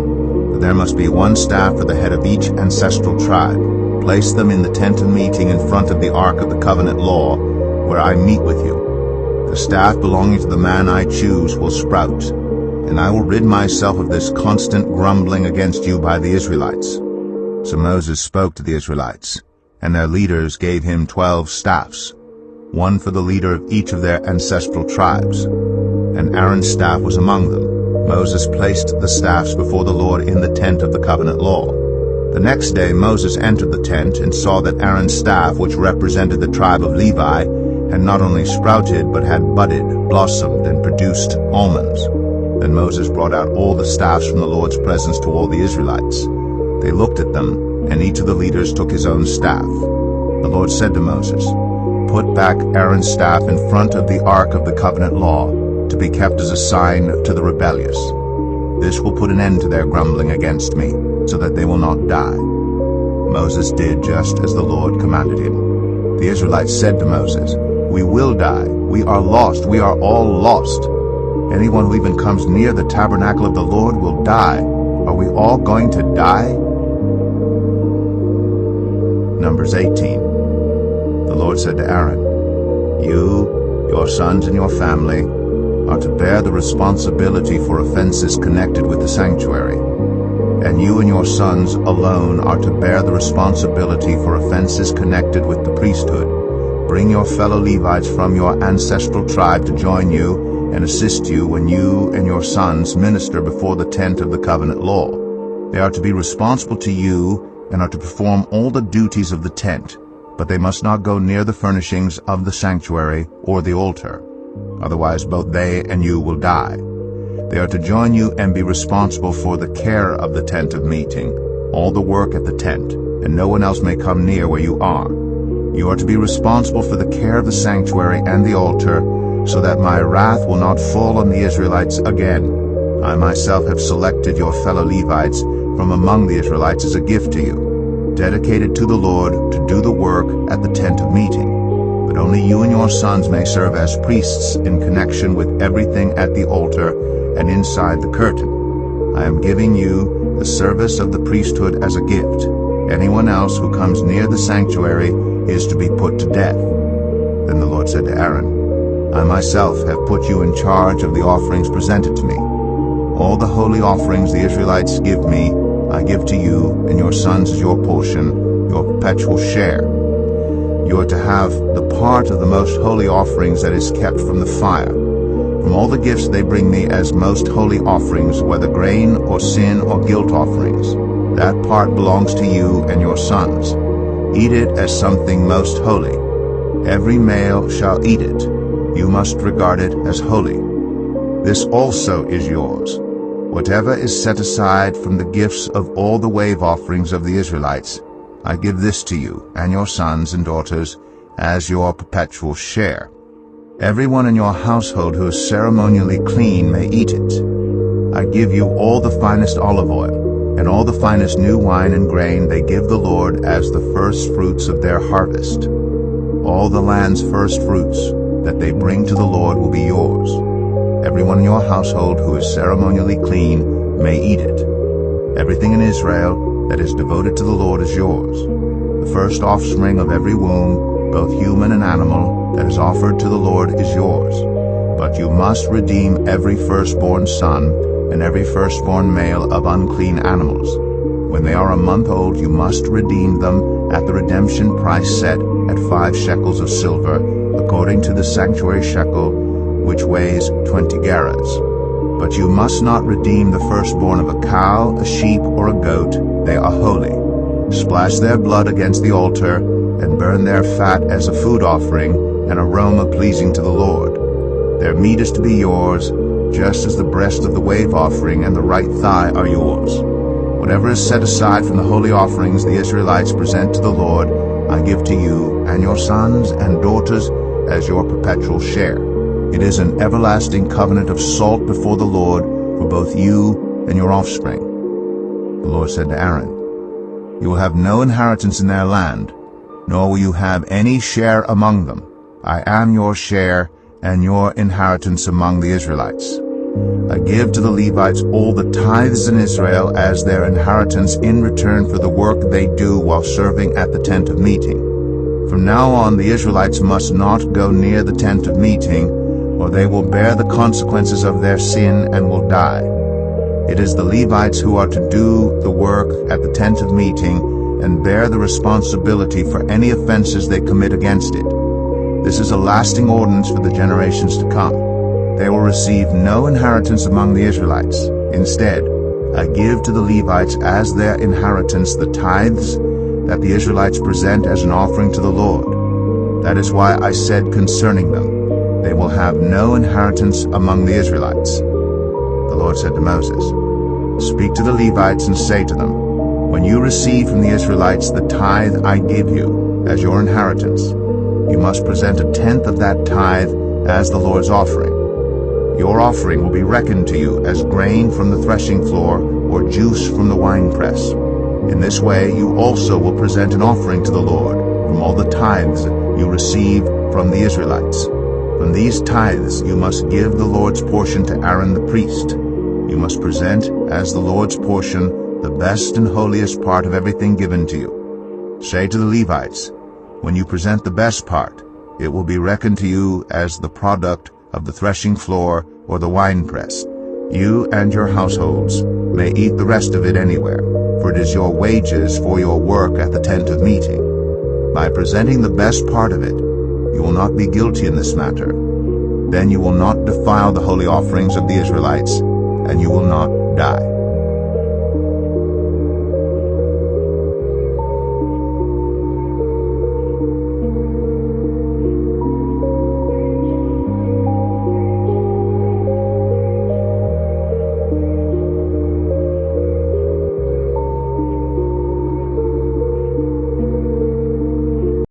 Speaker 1: But there must be one staff for the head of each ancestral tribe. Place them in the tent of meeting in front of the ark of the covenant law, where I meet with you. The staff belonging to the man I choose will sprout, and I will rid myself of this constant grumbling against you by the Israelites." So Moses spoke to the Israelites, and their leaders gave him 12 staffs, one for the leader of each of their ancestral tribes. And Aaron's staff was among them. Moses placed the staffs before the Lord in the tent of the covenant law. The next day Moses entered the tent and saw that Aaron's staff, which represented the tribe of Levi, had not only sprouted but had budded, blossomed, and produced almonds. Then Moses brought out all the staffs from the Lord's presence to all the Israelites. They looked at them, and each of the leaders took his own staff. The Lord said to Moses, "Put back Aaron's staff in front of the ark of the covenant law, to be kept as a sign to the rebellious. This will put an end to their grumbling against me, so that they will not die." Moses did just as the Lord commanded him. The Israelites said to Moses, "We will die. We are lost. We are all lost. Anyone who even comes near the tabernacle of the Lord will die. Are we all going to die?" Numbers 18. The Lord said to Aaron, "You, your sons and your family, are to bear the responsibility for offenses connected with the sanctuary. And you and your sons alone are to bear the responsibility for offenses connected with the priesthood. Bring your fellow Levites from your ancestral tribe to join you and assist you when you and your sons minister before the tent of the covenant law. They are to be responsible to you and are to perform all the duties of the tent, but they must not go near the furnishings of the sanctuary or the altar. Otherwise both they and you will die. They are to join you and be responsible for the care of the tent of meeting, all the work at the tent, and no one else may come near where you are. You are to be responsible for the care of the sanctuary and the altar, so that my wrath will not fall on the Israelites again. I myself have selected your fellow Levites from among the Israelites as a gift to you, dedicated to the Lord to do the work at the tent of meeting. But only you and your sons may serve as priests in connection with everything at the altar and inside the curtain. I am giving you the service of the priesthood as a gift. Anyone else who comes near the sanctuary is to be put to death." Then the Lord said to Aaron, "I myself have put you in charge of the offerings presented to me. All the holy offerings the Israelites give me, I give to you and your sons as your portion, your perpetual share. You are to have the part of the most holy offerings that is kept from the fire. From all the gifts they bring me as most holy offerings, whether grain or sin or guilt offerings, that part belongs to you and your sons. Eat it as something most holy. Every male shall eat it. You must regard it as holy. This also is yours. Whatever is set aside from the gifts of all the wave offerings of the Israelites, I give this to you and your sons and daughters as your perpetual share. Everyone in your household who is ceremonially clean may eat it. I give you all the finest olive oil, and all the finest new wine and grain they give the Lord as the first fruits of their harvest. All the land's first fruits that they bring to the Lord will be yours. Everyone in your household who is ceremonially clean may eat it. Everything in Israel that is devoted to the Lord is yours. The first offspring of every womb, both human and animal, that is offered to the Lord is yours. But you must redeem every firstborn son and every firstborn male of unclean animals. When they are a month old, you must redeem them at the redemption price set at 5 shekels of silver, according to the sanctuary shekel, which weighs 20 gerahs. But you must not redeem the firstborn of a cow, a sheep, or a goat. They are holy. Splash their blood against the altar, and burn their fat as a food offering, an aroma pleasing to the Lord. Their meat is to be yours, just as the breast of the wave offering and the right thigh are yours. Whatever is set aside from the holy offerings the Israelites present to the Lord, I give to you and your sons and daughters as your perpetual share. It is an everlasting covenant of salt before the Lord for both you and your offspring." The Lord said to Aaron, "You will have no inheritance in their land, nor will you have any share among them. I am your share and your inheritance among the Israelites. I give to the Levites all the tithes in Israel as their inheritance in return for the work they do while serving at the tent of meeting. From now on the Israelites must not go near the tent of meeting, or they will bear the consequences of their sin and will die. It is the Levites who are to do the work at the tent of meeting and bear the responsibility for any offenses they commit against it. This is a lasting ordinance for the generations to come. They will receive no inheritance among the Israelites. Instead, I give to the Levites as their inheritance the tithes that the Israelites present as an offering to the Lord. That is why I said concerning them, they will have no inheritance among the Israelites. The Lord said to Moses, Speak to the Levites and say to them, When you receive from the Israelites the tithe I give you as your inheritance, you must present a tenth of that tithe as the Lord's offering. Your offering will be reckoned to you as grain from the threshing floor or juice from the winepress. In this way you also will present an offering to the Lord from all the tithes you receive from the Israelites. From these tithes you must give the Lord's portion to Aaron the priest. You must present as the Lord's portion the best and holiest part of everything given to you. Say to the Levites, When you present the best part, it will be reckoned to you as the product of the threshing floor or the winepress. You and your households may eat the rest of it anywhere, for it is your wages for your work at the tent of meeting. By presenting the best part of it, you will not be guilty in this matter. Then you will not defile the holy offerings of the Israelites, and you will not die.